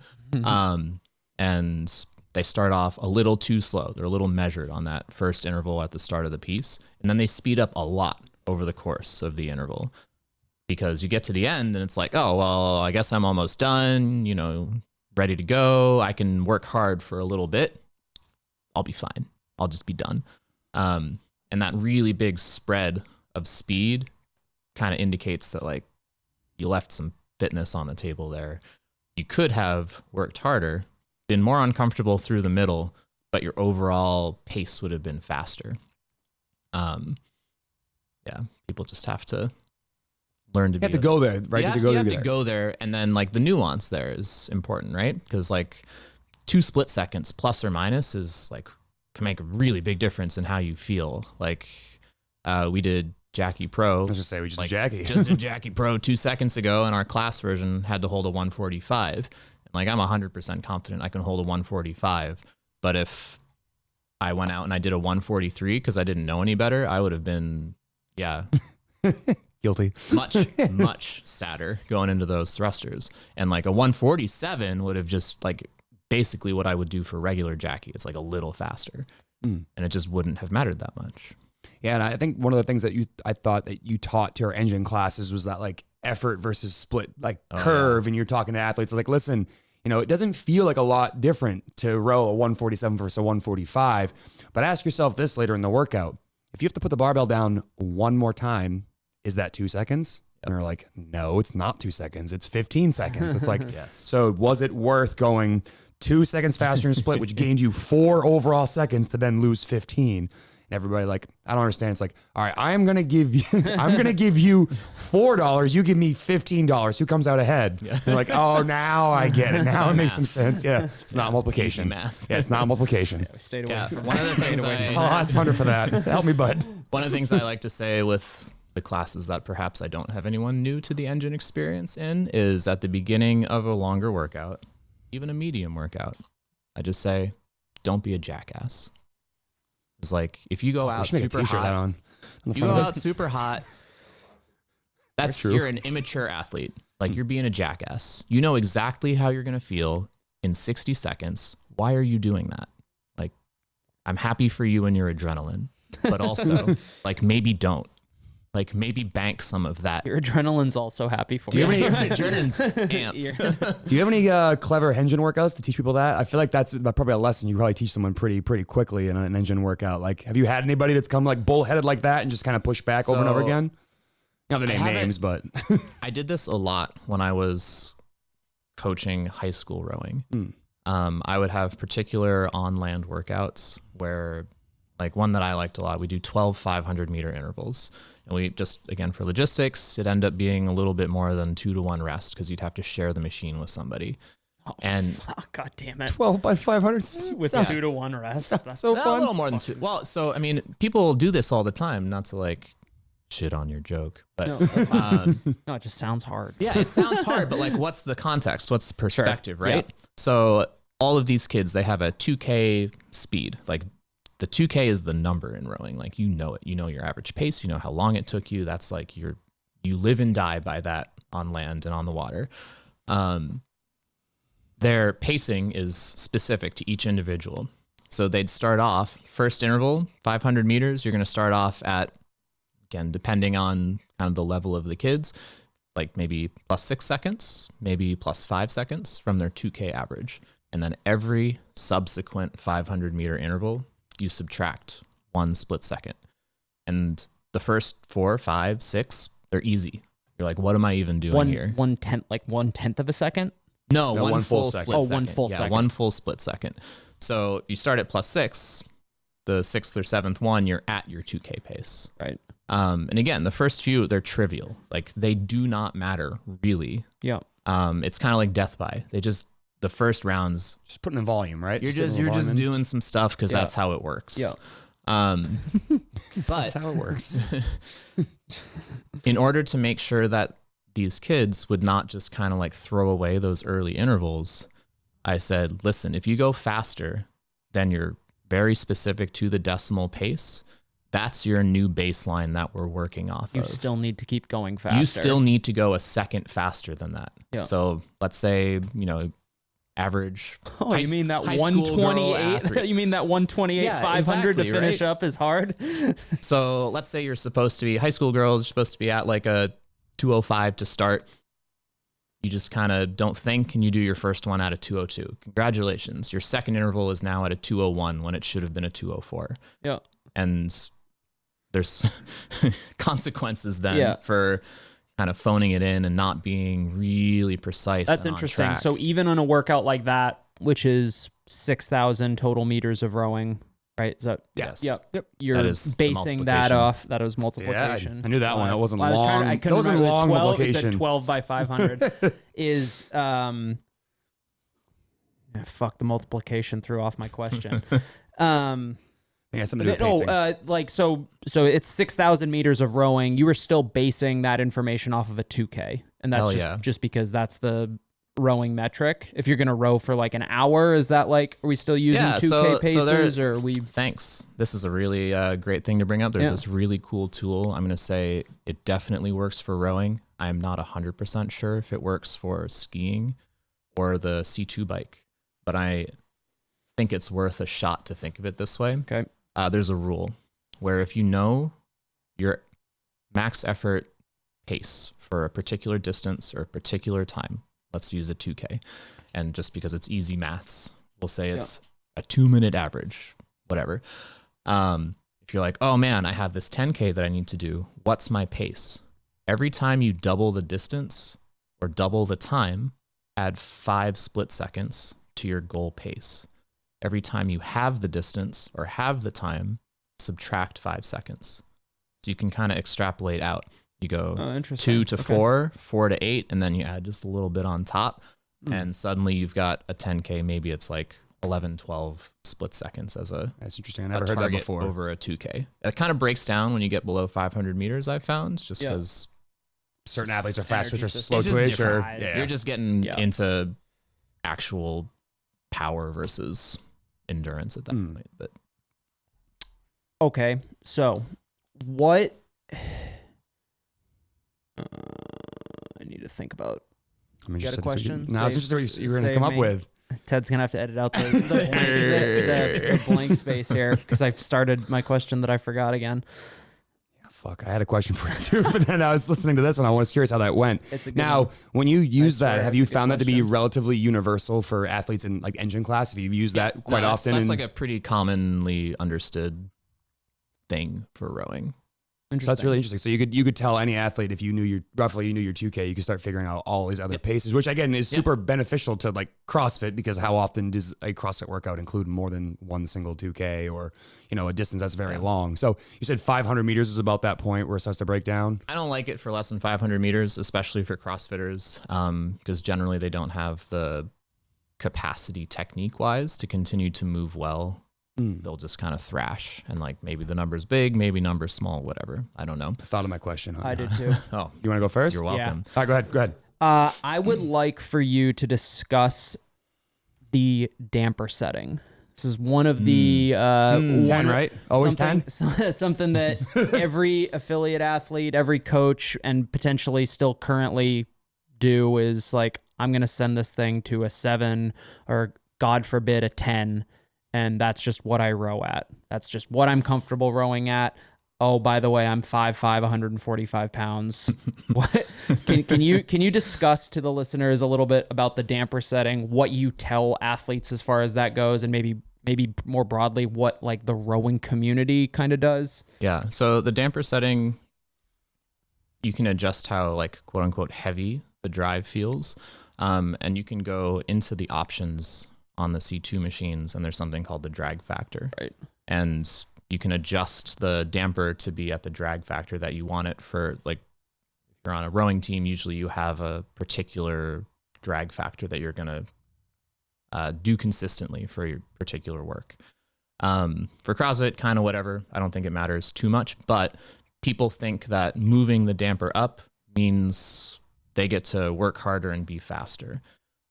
And they start off a little too slow, they're a little measured on that first interval at the start of the piece, and then they speed up a lot over the course of the interval, because you get to the end and it's like, oh, well, I guess I'm almost done, ready to go. I can work hard for a little bit. I'll be fine. I'll just be done. And that really big spread of speed kind of indicates that like you left some fitness on the table there. You could have worked harder, been more uncomfortable through the middle, but your overall pace would have been faster. Yeah, people just have to learn to you have to go there, right? You have to go there, and then like the nuance there is important, right? Because like 2 split seconds plus or minus is like can make a really big difference in how you feel. Like we did Jackie Pro. Let's just say we just did Jackie Pro 2 seconds ago, and our class version had to hold a 145. And like I'm 100% confident I can hold a 145, but if I went out and I did a 143 because I didn't know any better, I would have been guilty. much sadder going into those thrusters. And like a 147 would have just like basically what I would do for regular Jackie. It's like a little faster, and it just wouldn't have mattered that much. Yeah, and I think one of the things that I thought that you taught to our engine classes was that like effort versus split like curve. And you're talking to athletes like, listen, it doesn't feel like a lot different to row a 147 versus a 145, but ask yourself this later in the workout. If you have to put the barbell down one more time, is that 2 seconds? And they're like, no, it's not 2 seconds. It's 15 seconds. It's like, yes. So was it worth going 2 seconds faster in split, which gained you 4 overall seconds to then lose 15? And everybody like, I don't understand. It's like, all right, I'm going to give you $4. You give me $15. Who comes out ahead? Yeah. They're like, oh, now I get it. Now it makes some sense. Yeah. It's not multiplication. Math. Yeah. It's not multiplication. Yeah, we stayed away from one of the things I'll ask Hunter for that. Help me, bud. One of the things I like to say with the classes that perhaps I don't have anyone new to the engine experience in is at the beginning of a longer workout, even a medium workout, I just say, don't be a jackass. It's like, if you go out super hot, you're an immature athlete. Like you're being a jackass. You know exactly how you're going to feel in 60 seconds. Why are you doing that? Like, I'm happy for you and your adrenaline, but also like maybe don't. Like maybe bank some of that. Your adrenaline's also happy for you. Adrenaline's amped. Do you have any clever engine workouts to teach people that? I feel like that's probably a lesson you probably teach someone pretty quickly in an engine workout. Like, have you had anybody that's come like bullheaded like that and just kind of push back over and over again? Not the name names, but I did this a lot when I was coaching high school rowing. I would have particular on-land workouts where, like one that I liked a lot, we do 12 500-meter intervals. And we just, again, for logistics, it ended up being a little bit more than 2-to-1 rest because you'd have to share the machine with somebody. God damn it. 12 by 500 with 2-to-1 rest. That's so fun. A little more than 2. Well, so, I mean, people do this all the time, not to like shit on your joke, but no, it just sounds hard. Yeah, it sounds hard, but like, what's the context? What's the perspective, right? Yeah. So all of these kids, they have a 2K speed. Like the 2K is the number in rowing. Like, you know it. You know your average pace. You know how long it took you. That's like you live and die by that on land and on the water. Their pacing is specific to each individual. So they'd start off, first interval, 500 meters, you're going to start off at, again, depending on kind of the level of the kids, like maybe +6 seconds, maybe +5 seconds from their 2K average. And then every subsequent 500-meter interval, you subtract 1 split second. And the first 4, 5, 6, they're easy. You're like, what am I even doing here? 1/10 of a second? No, one full split second. Oh, 1 full second. 1 full split second. So you start at +6, the 6th or 7th one, you're at your 2K pace. Right. And again, the first few, they're trivial. Like, they do not matter, really. Yeah. It's kind of like death by. The first rounds, Just putting in volume, right? you're just doing some stuff because that's how it works. Yeah. But That's how it works. in order to make sure that these kids would not just kind of like throw away those early intervals, I said, listen, if you go faster than you're very specific to the decimal pace, that's your new baseline that we're working off of. You still need to keep going faster. You still need to go a second faster than that. Yeah. So let's say, average. Oh, you mean that 128? You mean that 128 Yeah, 500 exactly, to finish right? up is hard? So let's say you're supposed to be high school girls, you're supposed to be at like a 205 to start. You just kind of don't think, and you do your first one at a 202. Congratulations. Your second interval is now at a 201 when it should have been a 204. Yeah. And there's consequences then for kind of phoning it in and not being really precise. That's and interesting. on track. So even on a workout like that, which is 6,000 total meters of rowing, right? Is that Yes. Yep. You're That is the basing that multiplication. off. That was Yeah, multiplication. I knew that one. That wasn't Well, long. I That couldn't wasn't remember. It was long 12, it multiplication. said 12 by 500 is fuck, the multiplication threw off my question. Yeah, something to do with pacing. So it's 6,000 meters of rowing. You were still basing that information off of a 2K, and that's just because that's the rowing metric. If you're gonna row for like an hour, is that like, are we still using 2K paces, or are we? Thanks. This is a really great thing to bring up. There's this really cool tool. I'm gonna say it definitely works for rowing. I'm not 100% sure if it works for skiing or the C2 bike, but I think it's worth a shot to think of it this way. Okay. There's a rule where if you know your max effort pace for a particular distance or a particular time, let's use a 2K. And just because it's easy maths, we'll say it's a 2-minute average, whatever. If you're like, oh man, I have this 10K that I need to do. What's my pace? Every time you double the distance or double the time, add 5 split seconds to your goal pace. Every time you have the distance or have the time, subtract 5 seconds. So you can kind of extrapolate out. You go 2 to 4, 4 to 8, and then you add just a little bit on top. And suddenly you've got a 10K. Maybe it's like 11, 12 split seconds as That's interesting. I never heard that before. Over a 2K. It kind of breaks down when you get below 500 meters, I've found, just because certain athletes are faster, or system. slow It's just twitch, or different. you're just getting into actual power versus endurance at that point. But Okay, so what? I need to think about. I'm got a question? No, I was interested what you were going to come up with. Ted's gonna have to edit out the blank space here because I've started my question that I forgot again. Fuck, I had a question for you too, but then I was listening to this one. I was curious how that went. Now, when you use that, have you found that to be relatively universal for athletes in like engine class? Have you used that quite often? That's like a pretty commonly understood thing for rowing. So that's really interesting. So you could tell any athlete if you knew your 2K, you could start figuring out all these other paces, which again is super beneficial to like CrossFit, because how often does a CrossFit workout include more than one single 2K or a distance that's very long? So you said 500 meters is about that point where it starts to break down. I don't like it for less than 500 meters, especially for CrossFitters, because generally they don't have the capacity technique wise to continue to move well. They'll just kind of thrash, and like maybe the number's big, maybe number's small, whatever. I don't know. I thought of my question. I did too. Oh, you want to go first? You're welcome. All right, go ahead. I would like for you to discuss the damper setting. This is one of the 10, right? Always 10. Something that every affiliate athlete, every coach, and potentially still currently do is like, I'm going to send this thing to a 7 or God forbid a 10. And that's just what I row at. That's just what I'm comfortable rowing at. oh, by the way, I'm 5'5", 145 pounds. What can you discuss to the listeners a little bit about the damper setting, what you tell athletes as far as that goes, and maybe more broadly what like the rowing community kind of does? Yeah. So the damper setting, you can adjust how like quote unquote heavy the drive feels. And you can go into the options on the C2 machines, and there's something called the drag factor. Right. And you can adjust the damper to be at the drag factor that you want it for. Like if you're on a rowing team, usually you have a particular drag factor that you're going to do consistently for your particular work. For CrossFit, kind of whatever. I don't think it matters too much, but people think that moving the damper up means they get to work harder and be faster.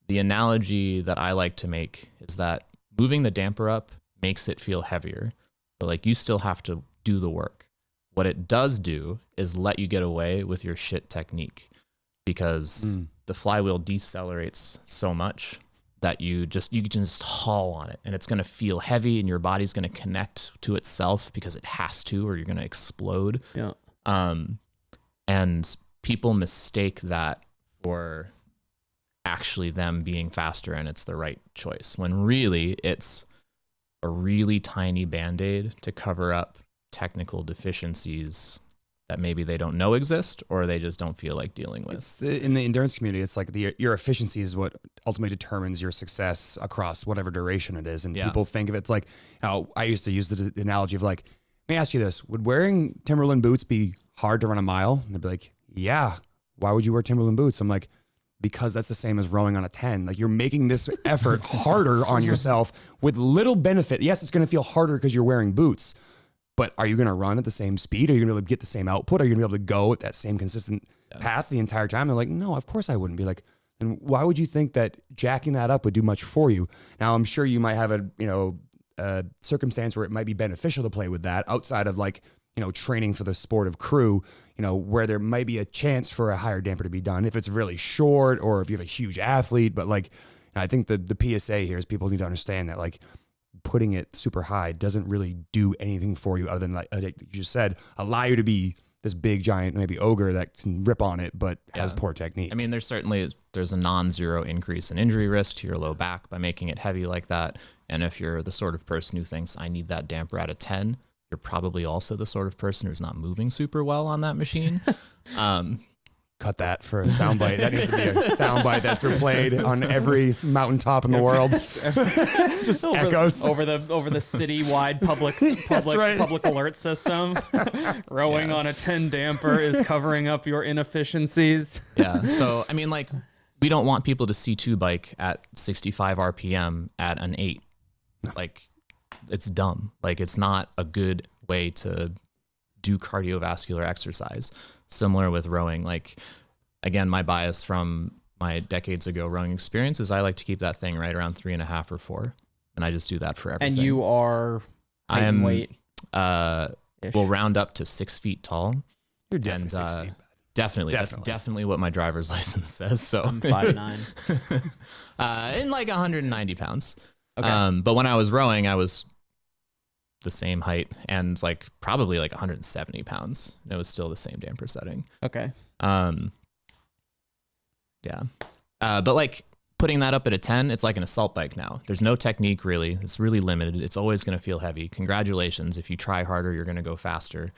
The analogy that I like to make is that moving the damper up makes it feel heavier, but like you still have to do the work. What it does do is let you get away with your shit technique, because the flywheel decelerates so much that you can just haul on it, and it's going to feel heavy, and your body's going to connect to itself because it has to, or you're going to explode. Yeah. And people mistake that for actually them being faster and it's the right choice, when really it's a really tiny band-aid to cover up technical deficiencies that maybe they don't know exist, or they just don't feel like dealing with. In the endurance community, it's like your efficiency is what ultimately determines your success across whatever duration it is. And people think of it like, I used to use the analogy of like, let me ask you this: would wearing Timberland boots be hard to run a mile? And they'd be like, yeah. Why would you wear Timberland boots? I'm like, because that's the same as rowing on a 10. Like, you're making this effort harder on yourself with little benefit. Yes, it's going to feel harder because you're wearing boots, but are you going to run at the same speed? Are you going to be able to get the same output? Are you going to be able to go at that same consistent path the entire time? They're like, no, of course I wouldn't. Be like, then why would you think that jacking that up would do much for you? Now, I'm sure you might have a circumstance where it might be beneficial to play with that outside of like, training for the sport of crew, where there might be a chance for a higher damper to be done if it's really short or if you have a huge athlete. But like, I think the PSA here is people need to understand that like putting it super high doesn't really do anything for you other than, like you just said, allow you to be this big giant, maybe ogre that can rip on it, but has poor technique. I mean, there's a non-zero increase in injury risk to your low back by making it heavy like that. And if you're the sort of person who thinks I need that damper at a 10, you're probably also the sort of person who's not moving super well on that machine. Cut that for a soundbite. That needs to be a soundbite that's replayed on every mountaintop in the world. Just echoes over the citywide public alert system. Rowing on a 10 damper is covering up your inefficiencies. Yeah. So I mean, like, we don't want people to C2 bike at 65 RPM at an 8. Like, it's dumb. Like, it's not a good way to do cardiovascular exercise. Similar with rowing. Like, again, my bias from my decades ago rowing experience is I like to keep that thing right around 3.5 or 4. And I just do that for everything. And you are weight? We'll round up to 6 feet tall. You're definitely 6 feet. Definitely. That's definitely what my driver's license says. So I'm 5'9". And like 190 pounds. Okay. But when I was rowing, I was the same height and like probably like 170 pounds. It was still the same damper setting. Okay. Yeah. But like putting that up at a 10, it's like an assault bike now. There's no technique really. It's really limited. It's always going to feel heavy. Congratulations. If you try harder, you're going to go faster.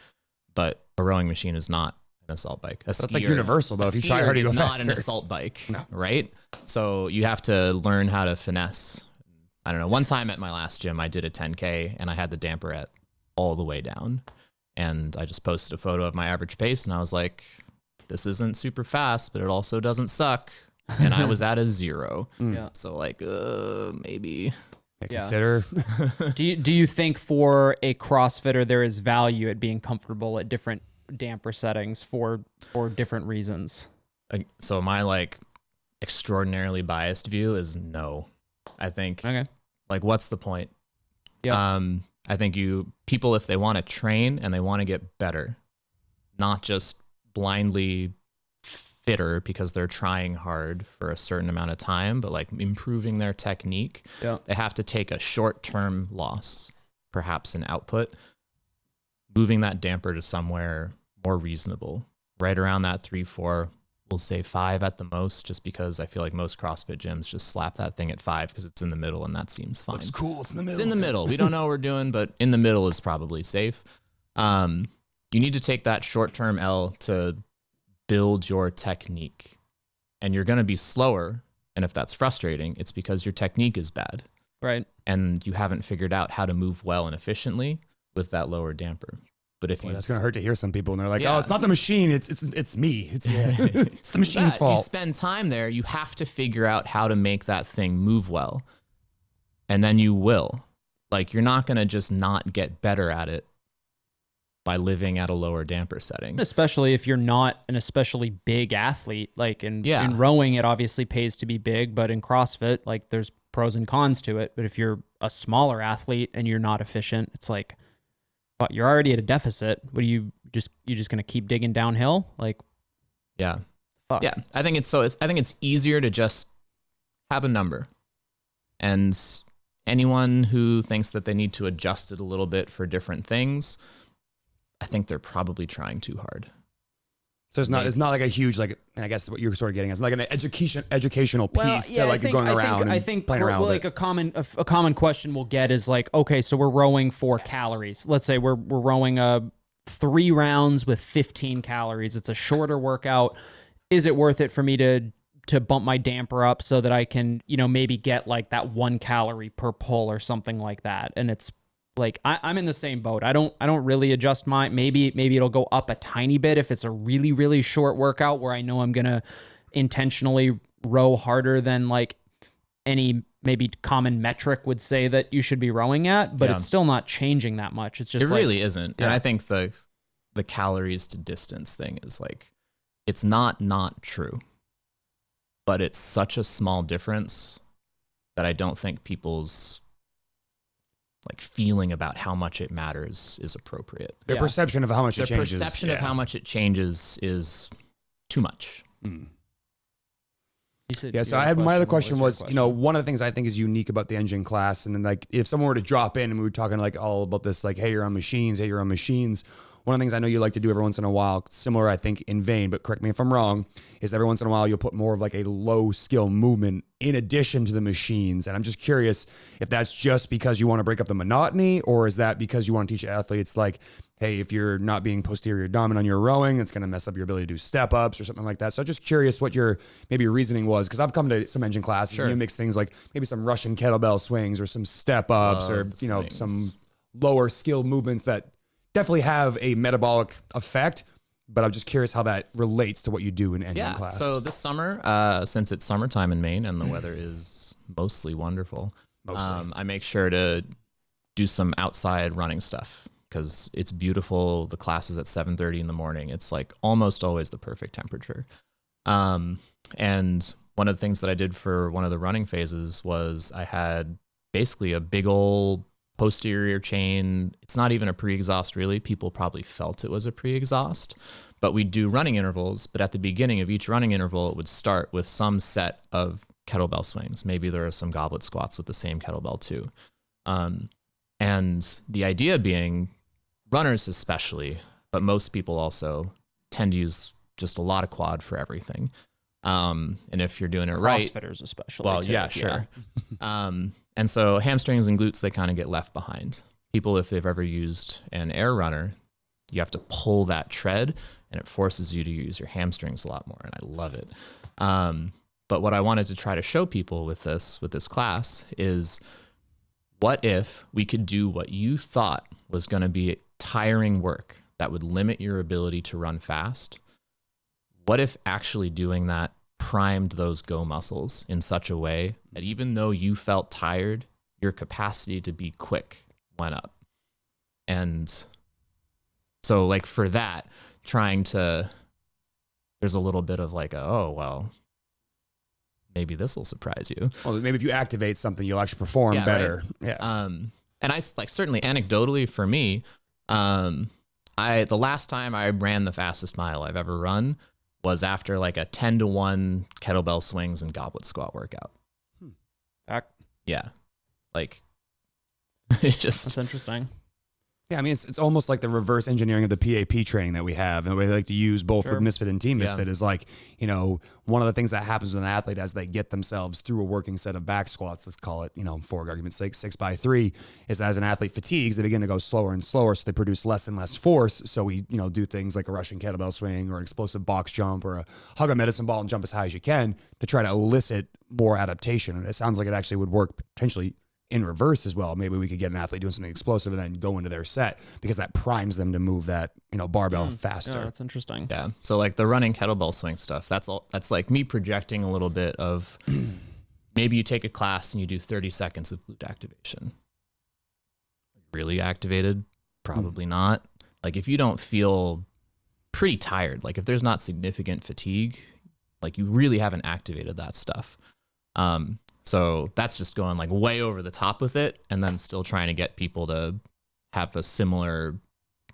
But a rowing machine is not an assault bike. That's like universal though. If you try harder, you go faster. It's not an assault bike, right? So you have to learn how to finesse. I don't know. One time at my last gym, I did a 10K and I had the damper at all the way down. And I just posted a photo of my average pace and I was like, this isn't super fast, but it also doesn't suck. And I was at a 0. Yeah. So like, maybe. Consider. Do you think for a CrossFitter there is value at being comfortable at different damper settings for different reasons? So my like extraordinarily biased view is no. I think like what's the point? Yeah. I think people, if they want to train and they want to get better, not just blindly fitter because they're trying hard for a certain amount of time, but like improving their technique, they have to take a short-term loss, perhaps in output, moving that damper to somewhere more reasonable, right around that 3-4. We'll say 5 at the most, just because I feel like most CrossFit gyms just slap that thing at 5 because it's in the middle, and that seems fine. It's cool. It's in the middle. It's in the middle. We don't know what we're doing, but in the middle is probably safe. You need to take that short-term L to build your technique, and you're going to be slower. And if that's frustrating, it's because your technique is bad. Right. And you haven't figured out how to move well and efficiently with that lower damper. But if that's going to hurt to hear some people, and they're like, Yeah. "Oh, it's not the machine. It's me. It's it's the machine's you fault." spend time there, you have to figure out how to make that thing move well. And then you will. Like, you're not going to just not get better at it by living at a lower damper setting. Especially if you're not an especially big athlete. Like in rowing, it obviously pays to be big, but in CrossFit, like, there's pros and cons to it. But if you're a smaller athlete and you're not efficient, it's like, but you're already at a deficit. What are you just going to keep digging downhill? Like, yeah. Fuck. Yeah. I think it's easier to just have a number. And anyone who thinks that they need to adjust it a little bit for different things, I think they're probably trying too hard. So it's not like a huge, like, I guess what you're sort of getting at, it's like an educational piece to like going around and playing around with like it. a common question we'll get is like, okay, so we're rowing 4 calories. Let's say we're rowing 3 rounds with 15 calories. It's a shorter workout. Is it worth it for me to bump my damper up so that I can, maybe get like that 1 calorie per pull or something like that? And it's like, I'm in the same boat. I don't really adjust maybe it'll go up a tiny bit if it's a really, really short workout where I know I'm going to intentionally row harder than like any maybe common metric would say that you should be rowing at, but it's still not changing that much. It's just it really isn't. Yeah. And I think the calories to distance thing is like, it's not true, but it's such a small difference that I don't think people's like feeling about how much it matters is appropriate. Their perception of how much it changes. Their perception of how much it changes is too much. So my other question was, one of the things I think is unique about the engine class, and then like if someone were to drop in and we were talking like all about this, like, hey, you're on machines, one of the things I know you like to do every once in a while, similar, I think, in vein, but correct me if I'm wrong, is every once in a while you'll put more of like a low skill movement in addition to the machines. And I'm just curious if that's just because you want to break up the monotony, or is that because you want to teach athletes like, hey, if you're not being posterior dominant on your rowing, it's going to mess up your ability to do step ups or something like that. So I'm just curious what your maybe reasoning was, because I've come to some engine classes and you mix things like maybe some Russian kettlebell swings or some step ups or, some lower skill movements that definitely have a metabolic effect, but I'm just curious how that relates to what you do in engine class. So this summer, since it's summertime in Maine and the weather is mostly wonderful, I make sure to do some outside running stuff because it's beautiful. The class is at 7:30 in the morning. It's like almost always the perfect temperature. And one of the things that I did for one of the running phases was I had basically a big old posterior chain. It's not even a pre-exhaust really. People probably felt it was a pre-exhaust, but we do running intervals. But at the beginning of each running interval, it would start with some set of kettlebell swings. Maybe there are some goblet squats with the same kettlebell too. And the idea being, runners especially, but most people also tend to use just a lot of quad for everything. And if you're doing it right, CrossFitters especially. Well, yeah, sure. And so hamstrings and glutes, they kind of get left behind. People, if they've ever used an air runner, you have to pull that tread and it forces you to use your hamstrings a lot more. And I love it. But what I wanted to try to show people with this class is, what if we could do what you thought was going to be tiring work that would limit your ability to run fast? What if actually doing that primed those go muscles in such a way that even though you felt tired, your capacity to be quick went up? And so like for that, there's a little bit of like, oh, well, maybe this will surprise you. Well, maybe if you activate something, you'll actually perform better. Right? Yeah. And I like, certainly anecdotally for me, the last time I ran the fastest mile I've ever run was after like a 10-to-1 kettlebell swings and goblet squat workout. Back. Yeah. Like, it's just, that's interesting. Yeah, I mean, it's almost like the reverse engineering of the PAP training that we have, and the way they like to use both with Misfit and Team Misfit is like, you know, one of the things that happens with an athlete as they get themselves through a working set of back squats, let's call it, you know, for argument's sake, 6x3, is as an athlete fatigues, they begin to go slower and slower, so they produce less and less force. So we, you know, do things like a Russian kettlebell swing or an explosive box jump or a hug a medicine ball and jump as high as you can to try to elicit more adaptation. And it sounds like it actually would work potentially in reverse as well. Maybe we could get an athlete doing something explosive and then go into their set because that primes them to move that, you know, barbell faster. Yeah, that's interesting. Yeah. So like the running kettlebell swing stuff, that's like me projecting a little bit of maybe you take a class and you do 30 seconds of glute activation. Really activated? Probably not. Like if you don't feel pretty tired, like if there's not significant fatigue, like you really haven't activated that stuff. So that's just going like way over the top with it and then still trying to get people to have a similar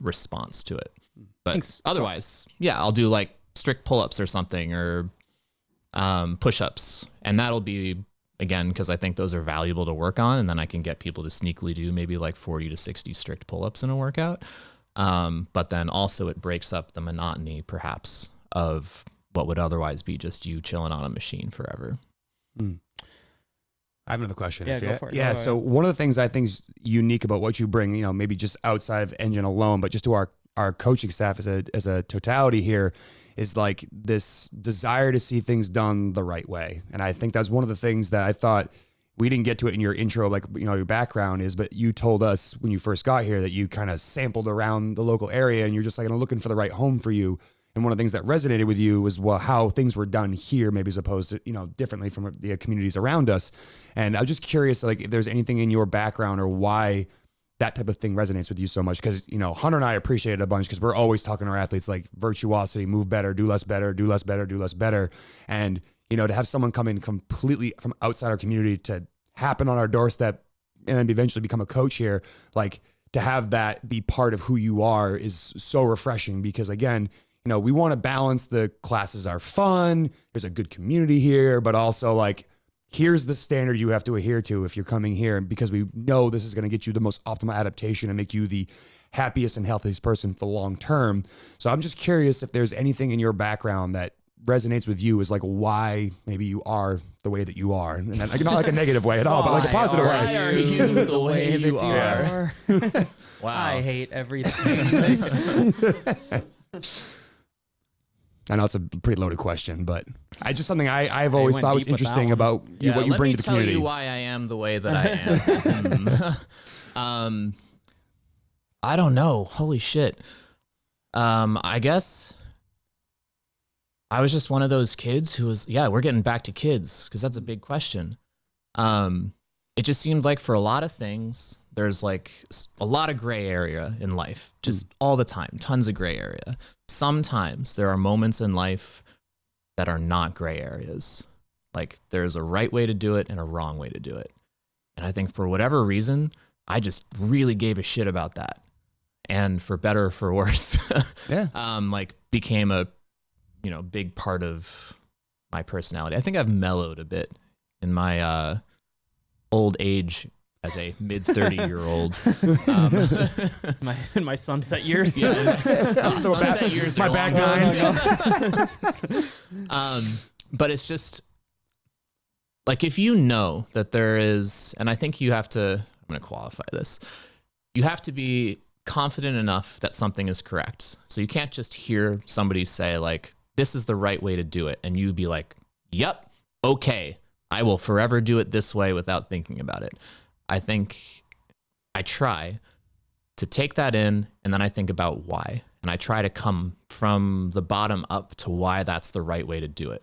response to it. But otherwise, yeah, I'll do like strict pull-ups or something or push-ups. And that'll be, again, because I think those are valuable to work on. And then I can get people to sneakily do maybe like 40 to 60 strict pull-ups in a workout. But then also it breaks up the monotony perhaps of what would otherwise be just you chilling on a machine forever. I have another question. Yeah, go for it. Yeah. So one of the things I think is unique about what you bring, you know, maybe just outside of engine alone, but just to our coaching staff as a totality here is like this desire to see things done the right way. And I think that's one of the things that I thought we didn't get to it in your intro, like, you know, your background is, but you told us when you first got here that you kind of sampled around the local area and you're just like looking for the right home for you. And one of the things that resonated with you was, well, how things were done here, maybe as opposed to, you know, differently from the communities around us. And I'm just curious, like, if there's anything in your background or why that type of thing resonates with you so much. Because, you know, Hunter and I appreciate it a bunch because we're always talking to our athletes like virtuosity, move better, do less better, do less better, do less better. And, you know, to have someone come in completely from outside our community to happen on our doorstep and then eventually become a coach here, like to have that be part of who you are is so refreshing because, again, you know, we want to balance the classes are fun. There's a good community here, but also like, here's the standard you have to adhere to if you're coming here because we know this is going to get you the most optimal adaptation and make you the happiest and healthiest person for the long term. So I'm just curious if there's anything in your background that resonates with you is like why maybe you are the way that you are. And not like a negative way at all, but like a positive way. Why are you the way you are? Wow. I hate everything. I know it's a pretty loaded question, but I just something I've always thought was interesting about what you bring to the community. Let me tell you why I am the way that I am. I don't know. Holy shit. I guess I was just one of those kids who was, we're getting back to kids because that's a big question. It just seemed like for a lot of things, there's like a lot of gray area in life, just all the time, tons of gray area. Sometimes there are moments in life that are not gray areas. Like there's a right way to do it and a wrong way to do it. And I think for whatever reason, I just really gave a shit about that. And for better or for worse, like became a, you know, big part of my personality. I think I've mellowed a bit in my old age as a mid-30-year-old. In my sunset years. Yeah, sunset years. My back nine. But it's just like if you know that there is, and I think you have to, I'm going to qualify this. You have to be confident enough that something is correct. So you can't just hear somebody say like, this is the right way to do it. And you be like, yep, okay, I will forever do it this way without thinking about it. I think I try to take that in and then I think about why. And I try to come from the bottom up to why that's the right way to do it.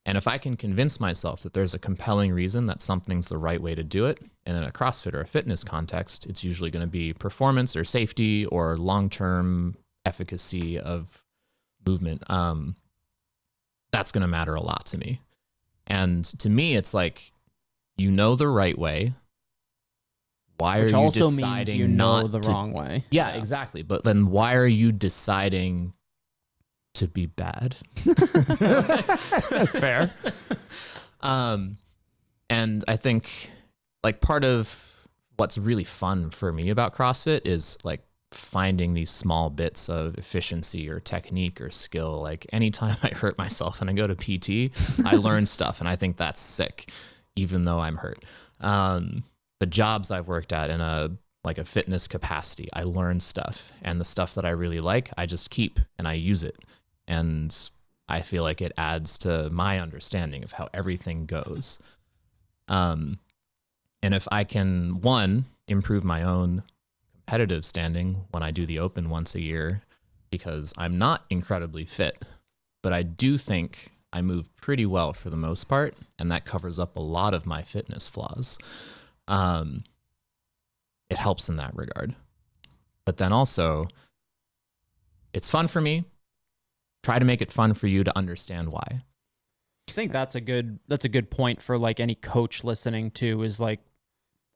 And if I can convince myself that there's a compelling reason that something's the right way to do it, and in a CrossFit or a fitness context, it's usually going to be performance or safety or long-term efficacy of movement. That's going to matter a lot to me. And to me, it's like, you know the right way. Why are you deciding you not know the wrong way? Yeah, exactly. But then why are you deciding to be bad? Fair. And I think like part of what's really fun for me about CrossFit is like finding these small bits of efficiency or technique or skill. Like anytime I hurt myself and I go to PT, I learn stuff, and I think that's sick, even though I'm hurt. The jobs I've worked at in a fitness capacity, I learn stuff, and the stuff that I really like, I just keep and I use it. And I feel like it adds to my understanding of how everything goes. And if I can, one, improve my own competitive standing when I do the open once a year, because I'm not incredibly fit, but I do think I move pretty well for the most part, and that covers up a lot of my fitness flaws. It helps in that regard. But then also, it's fun for me. Try to make it fun for you to understand why. I think that's a good point for like any coach listening to, is like,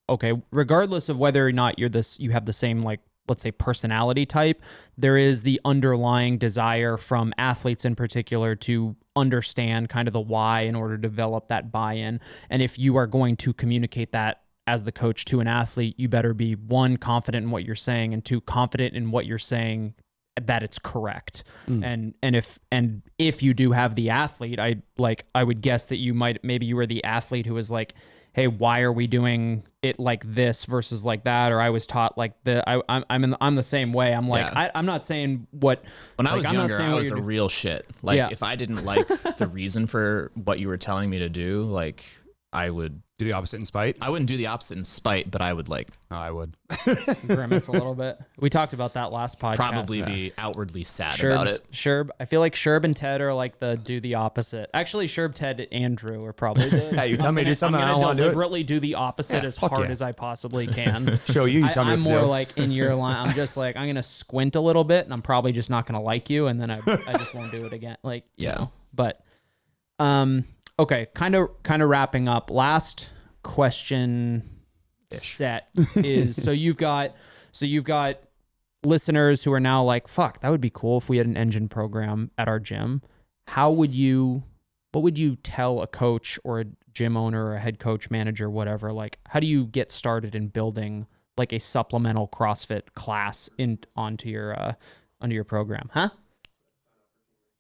okay, regardless of whether or not you have the same, like, let's say, personality type, there is the underlying desire from athletes in particular to understand kind of the why in order to develop that buy-in. And if you are going to communicate that as the coach to an athlete, you better be, one, confident in what you're saying, and two, confident in what you're saying that it's correct. And if you do have the athlete, I would guess that maybe you were the athlete who was like, hey, why are we doing it like this versus like that? Or I was taught like I'm the same way. I'm like, yeah. I'm not saying what. When I was younger, I was a real shit. Like if I didn't like the reason for what you were telling me to do, like I would do the opposite in spite. I wouldn't do the opposite in spite, but I would I would grimace a little bit. We talked about that last podcast. Probably be outwardly sad about it. Sherb, I feel like Sherb and Ted are like the do the opposite. Actually, Sherb, Ted, Andrew are probably the. Hey, you tell me to do something, I don't want to do it. Deliberately do the opposite as hard as I possibly can. Show you. You tell me I'm what to more do. like in your line. I'm just like, I'm gonna squint a little bit, and I'm probably just not gonna like you, and then I just won't do it again. Like, you know. But, okay, kind of wrapping up. Last question set is so you've got listeners who are now like, fuck, that would be cool if we had an engine program at our gym. What would you tell a coach or a gym owner or a head coach, manager, whatever? Like, how do you get started in building like a supplemental CrossFit class onto your program? You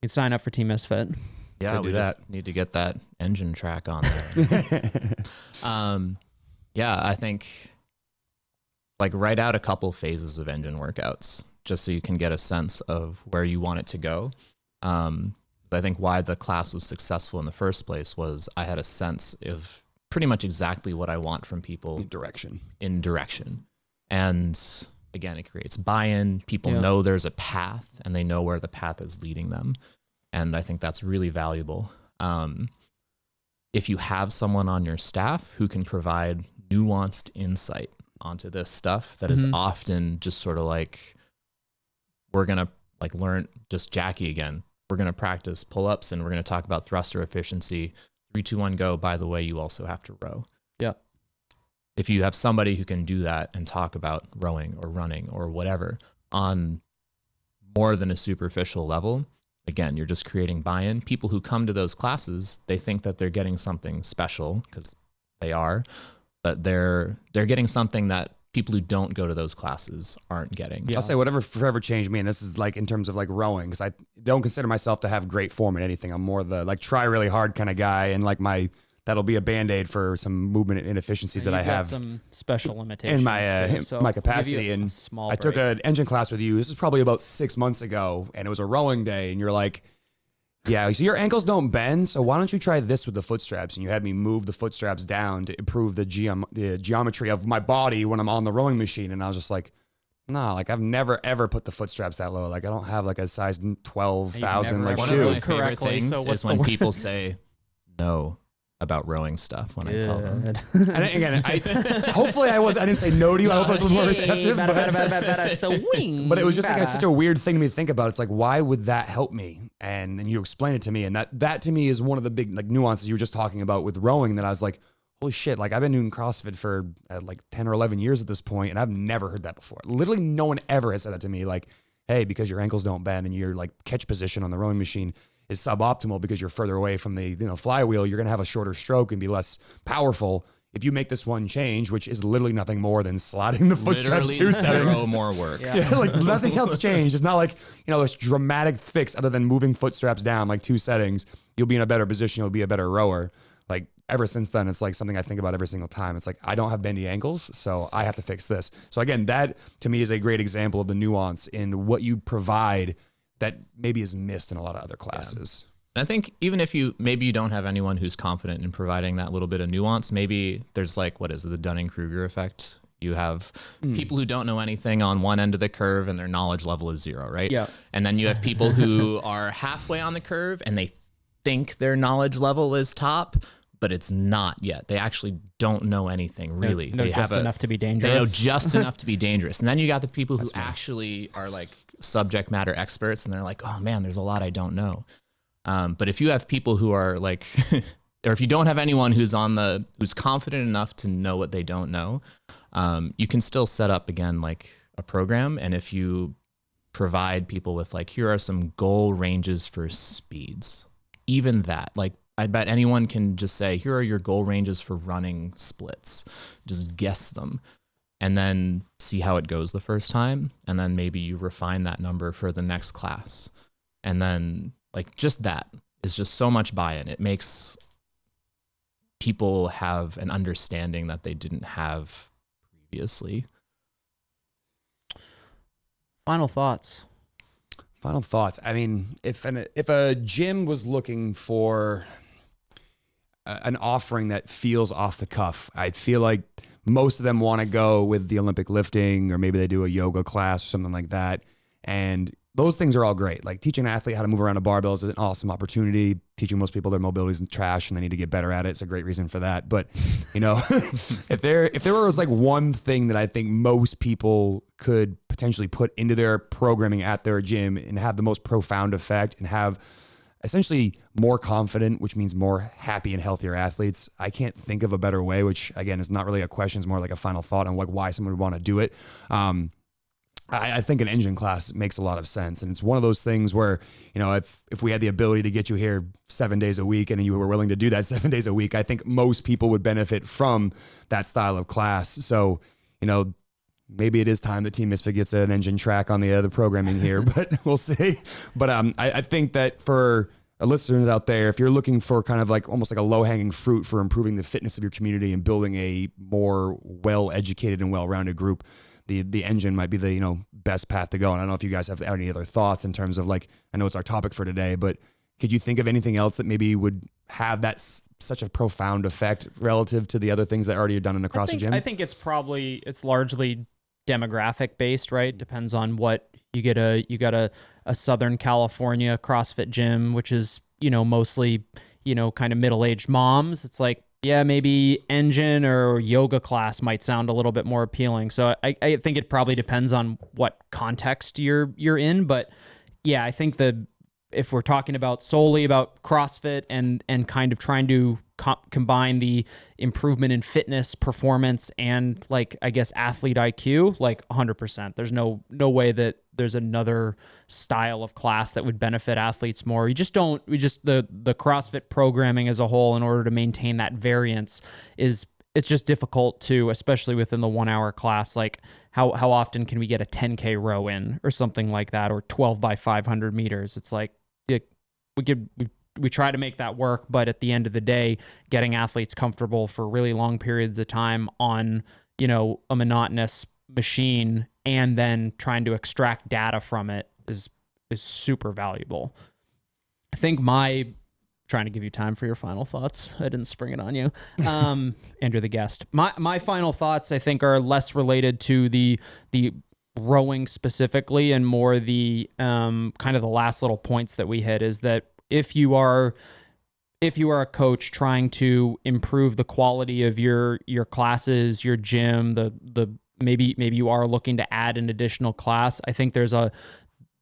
can sign up for Team Misfit. Yeah, we just need to get that engine track on there. I think like write out a couple phases of engine workouts just so you can get a sense of where you want it to go. I think why the class was successful in the first place was I had a sense of pretty much exactly what I want from people. In direction. And again, it creates buy-in. People know there's a path and they know where the path is leading them. And I think that's really valuable. If you have someone on your staff who can provide nuanced insight onto this stuff that is often just sort of like, we're going to like learn, just Jackie again, we're going to practice pull-ups and we're going to talk about thruster efficiency. 3, 2, 1, go. By the way, you also have to row. Yeah. If you have somebody who can do that and talk about rowing or running or whatever on more than a superficial level, again, you're just creating buy-in. People who come to those classes, they think that they're getting something special because they are, but they're getting something that people who don't go to those classes aren't getting. I'll say whatever forever changed me, and this is like in terms of like rowing, because I don't consider myself to have great form in anything. I'm more the like try really hard kind of guy, and like that'll be a Band-Aid for some movement inefficiencies that I have. Some special limitations in my capacity. And I took an engine class with you. This is probably about 6 months ago, and it was a rowing day. And you're like, yeah, so your ankles don't bend, so why don't you try this with the foot straps? And you had me move the foot straps down to improve the geometry of my body when I'm on the rowing machine. And I was just like, nah, like I've never ever put the foot straps that low. Like I don't have like a size 12,000 like shoe. One of my favorite things is when people say no about rowing stuff when I tell them. And again, hopefully I didn't say no to you. I hope I was a little more receptive. But it was just like such a weird thing to me to think about. It's like, why would that help me? And then you explain it to me. And that to me is one of the big like nuances you were just talking about with rowing, that I was like, holy shit, like I've been doing CrossFit for like 10 or 11 years at this point, and I've never heard that before. Literally no one ever has said that to me. Like, hey, because your ankles don't bend and your like catch position on the rowing machine is suboptimal because you're further away from the flywheel, you're going to have a shorter stroke and be less powerful. if you make this one change, which is literally nothing more than sliding the foot straps Literally 2 settings. zero more work. Yeah, like nothing else changed. It's not like, this dramatic fix other than moving foot straps down like 2 settings. You'll be in a better position. You'll be a better rower. Like ever since then, it's like something I think about every single time. It's like, I don't have bendy ankles, so I have to fix this. So again, that to me is a great example of the nuance in what you provide that maybe is missed in a lot of other classes. Yeah. I think even if maybe you don't have anyone who's confident in providing that little bit of nuance, maybe there's like, what is it, the Dunning-Kruger effect? You have people who don't know anything on one end of the curve and their knowledge level is 0, right? Yeah. And then you have people who are halfway on the curve and they think their knowledge level is top, but it's not yet. They actually don't know anything really. They have enough to be dangerous. They know just enough to be dangerous. And then you got the people who actually are like subject matter experts and they're like, oh man, there's a lot I don't know. But if you have people who are like, or if you don't have anyone who's confident enough to know what they don't know, you can still set up again, like a program. And if you provide people with like, here are some goal ranges for speeds, even that, like, I bet anyone can just say, here are your goal ranges for running splits, just guess them and then see how it goes the first time. And then maybe you refine that number for the next class. And then like just that is just so much buy-in. It makes people have an understanding that they didn't have previously. Final thoughts. I mean, if a gym was looking for an offering that feels off the cuff, I feel like most of them want to go with the Olympic lifting, or maybe they do a yoga class or something like that. And those things are all great. Like teaching an athlete how to move around a barbell is an awesome opportunity. Teaching most people their mobility is trash and they need to get better at it. It's a great reason for that. But if there was like one thing that I think most people could potentially put into their programming at their gym and have the most profound effect and have essentially more confident, which means more happy and healthier athletes, I can't think of a better way, which again is not really a question, it's more like a final thought on like why someone would want to do it. I think an engine class makes a lot of sense. And it's one of those things where, if we had the ability to get you here 7 days a week and you were willing to do that 7 days a week, I think most people would benefit from that style of class. So, maybe it is time that Team Misfit gets an engine track on the programming here, but we'll see. But I think that for listeners out there, if you're looking for kind of like almost like a low-hanging fruit for improving the fitness of your community and building a more well-educated and well-rounded group, the engine might be the best path to go. And I don't know if you guys have any other thoughts in terms of like, I know it's our topic for today, but could you think of anything else that maybe would have that such a profound effect relative to the other things that already are done in the CrossFit Gym? I think it's largely demographic based, right? Depends on what you got a Southern California CrossFit Gym, which is, mostly, kind of middle-aged moms. It's like, yeah, maybe engine or yoga class might sound a little bit more appealing. So I think it probably depends on what context you're in. But yeah, I think if we're talking about solely about CrossFit and kind of trying to combine the improvement in fitness, performance, and like, I guess, athlete IQ, like 100%. There's no way that there's another style of class that would benefit athletes more. The CrossFit programming as a whole, in order to maintain that variance, it's just difficult to, especially within the 1 hour class. Like how often can we get a 10K row in or something like that, or 12 by 500 meters? It's like, we try to make that work, but at the end of the day, getting athletes comfortable for really long periods of time on, a monotonous machine and then trying to extract data from it is super valuable. I think trying to give you time for your final thoughts. I didn't spring it on you. Andrew, the guest. My final thoughts, I think, are less related to the rowing specifically and more the kind of the last little points that we hit, is that if you are a coach trying to improve the quality of your classes, your gym, maybe you are looking to add an additional class, I think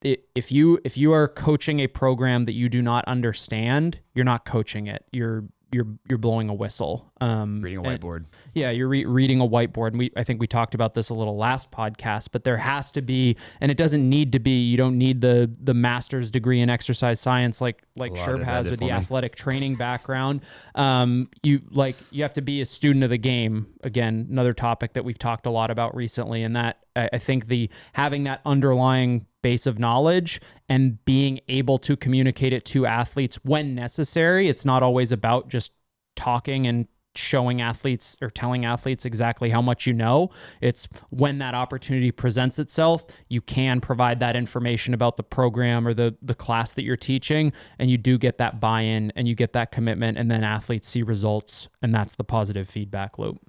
if you are coaching a program that you do not understand, you're not coaching it. You're you're blowing a whistle. Reading a whiteboard. Yeah, you're reading a whiteboard. And I think we talked about this a little last podcast, but there has to be, and it doesn't need to be, you don't need the master's degree in exercise science like Sherb has with the athletic training background. You have to be a student of the game. Again, another topic that we've talked a lot about recently, and that I think having that underlying base of knowledge and being able to communicate it to athletes when necessary. It's not always about just talking and showing athletes or telling athletes exactly how much you know. It's when that opportunity presents itself, you can provide that information about the program or the class that you're teaching, and you do get that buy-in and you get that commitment, and then athletes see results, and that's the positive feedback loop.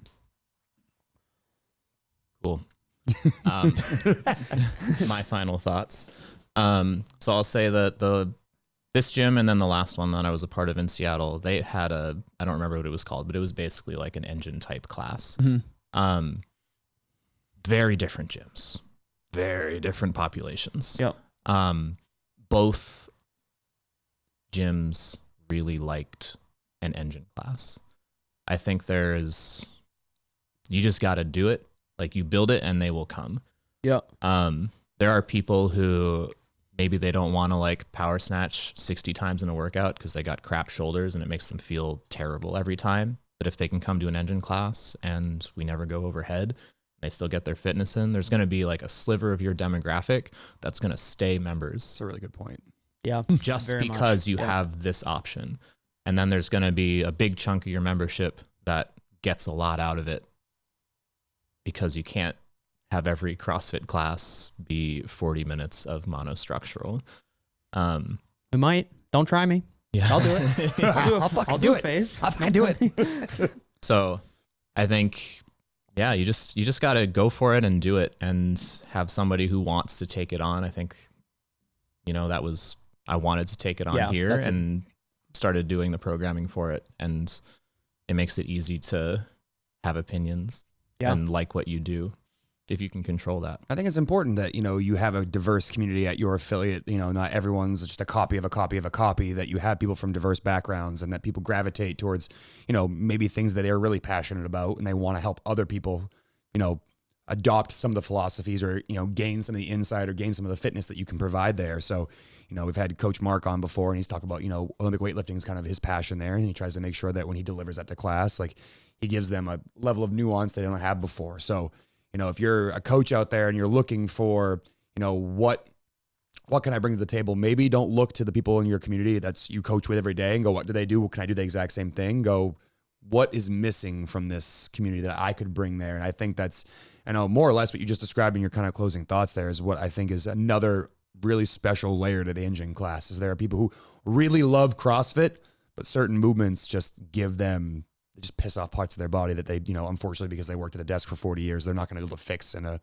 Cool. My final thoughts. So I'll say that this gym and then the last one that I was a part of in Seattle, they had I don't remember what it was called, but it was basically like an engine type class. Mm-hmm. Very different gyms, very different populations. Yep. Both gyms really liked an engine class. I think you just got to do it. Like, you build it and they will come. Yeah. There are people who maybe they don't want to like power snatch 60 times in a workout because they got crap shoulders and it makes them feel terrible every time. But if they can come to an engine class and we never go overhead, they still get their fitness in, there's going to be like a sliver of your demographic that's going to stay members. That's a really good point. Yeah. Just because you have this option. And then there's going to be a big chunk of your membership that gets a lot out of it, because you can't have every CrossFit class be 40 minutes of monostructural. We might. Don't try me. Yeah. I'll do it. I'll do it. Phase. I'll do it. So I think, yeah, you just got to go for it and do it and have somebody who wants to take it on. I think, I wanted to take it on here and started doing the programming for it. And it makes it easy to have opinions. Yeah. And like what you do, if you can control that. I think it's important that, you have a diverse community at your affiliate. Not everyone's just a copy of a copy of a copy, that you have people from diverse backgrounds and that people gravitate towards, maybe things that they're really passionate about and they want to help other people, adopt some of the philosophies or, gain some of the insight or gain some of the fitness that you can provide there. So, we've had Coach Mark on before and he's talked about, Olympic weightlifting is kind of his passion there. And he tries to make sure that when he delivers that to class, like, he gives them a level of nuance they don't have before. So, if you're a coach out there and you're looking for, what can I bring to the table? Maybe don't look to the people in your community that's you coach with every day and go, what do they do? Can I do the exact same thing? Go, what is missing from this community that I could bring there? And I think that's, more or less what you just described in your kind of closing thoughts there is what I think is another really special layer to the engine class. Is there are people who really love CrossFit, but certain movements just just piss off parts of their body that they, unfortunately, because they worked at a desk for 40 years, they're not going to be able to fix in a,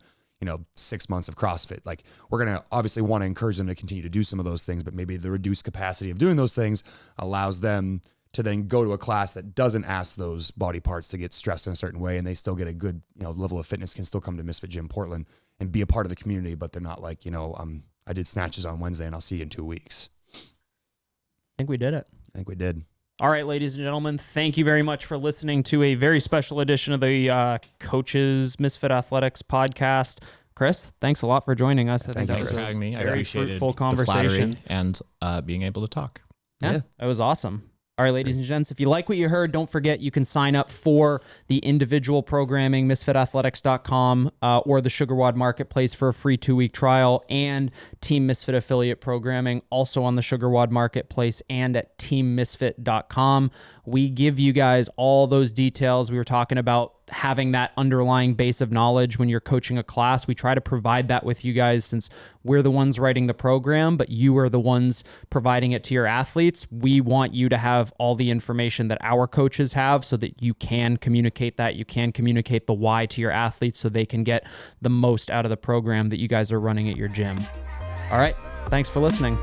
6 months of CrossFit. Like, we're going to obviously want to encourage them to continue to do some of those things, but maybe the reduced capacity of doing those things allows them to then go to a class that doesn't ask those body parts to get stressed in a certain way. And they still get a good, level of fitness, can still come to Misfit Gym Portland and be a part of the community, but they're not like, I did snatches on Wednesday and I'll see you in 2 weeks. I think we did it. I think we did. All right, ladies and gentlemen, thank you very much for listening to a very special edition of the Coaches Misfit Athletics podcast. Chris, thanks a lot for joining us. I think that was for having me. I very appreciated fruitful conversation and being able to talk. Yeah, that was awesome. All right, ladies and gents, if you like what you heard, don't forget you can sign up for the individual programming, misfitathletics.com, or the SugarWOD Marketplace for a free 2-week trial, and Team Misfit affiliate programming, also on the SugarWOD Marketplace and at teammisfit.com. We give you guys all those details. We were talking about having that underlying base of knowledge when you're coaching a class. We try to provide that with you guys since we're the ones writing the program, but you are the ones providing it to your athletes. We want you to have all the information that our coaches have so that you can communicate that. You can communicate the why to your athletes so they can get the most out of the program that you guys are running at your gym. All right. Thanks for listening.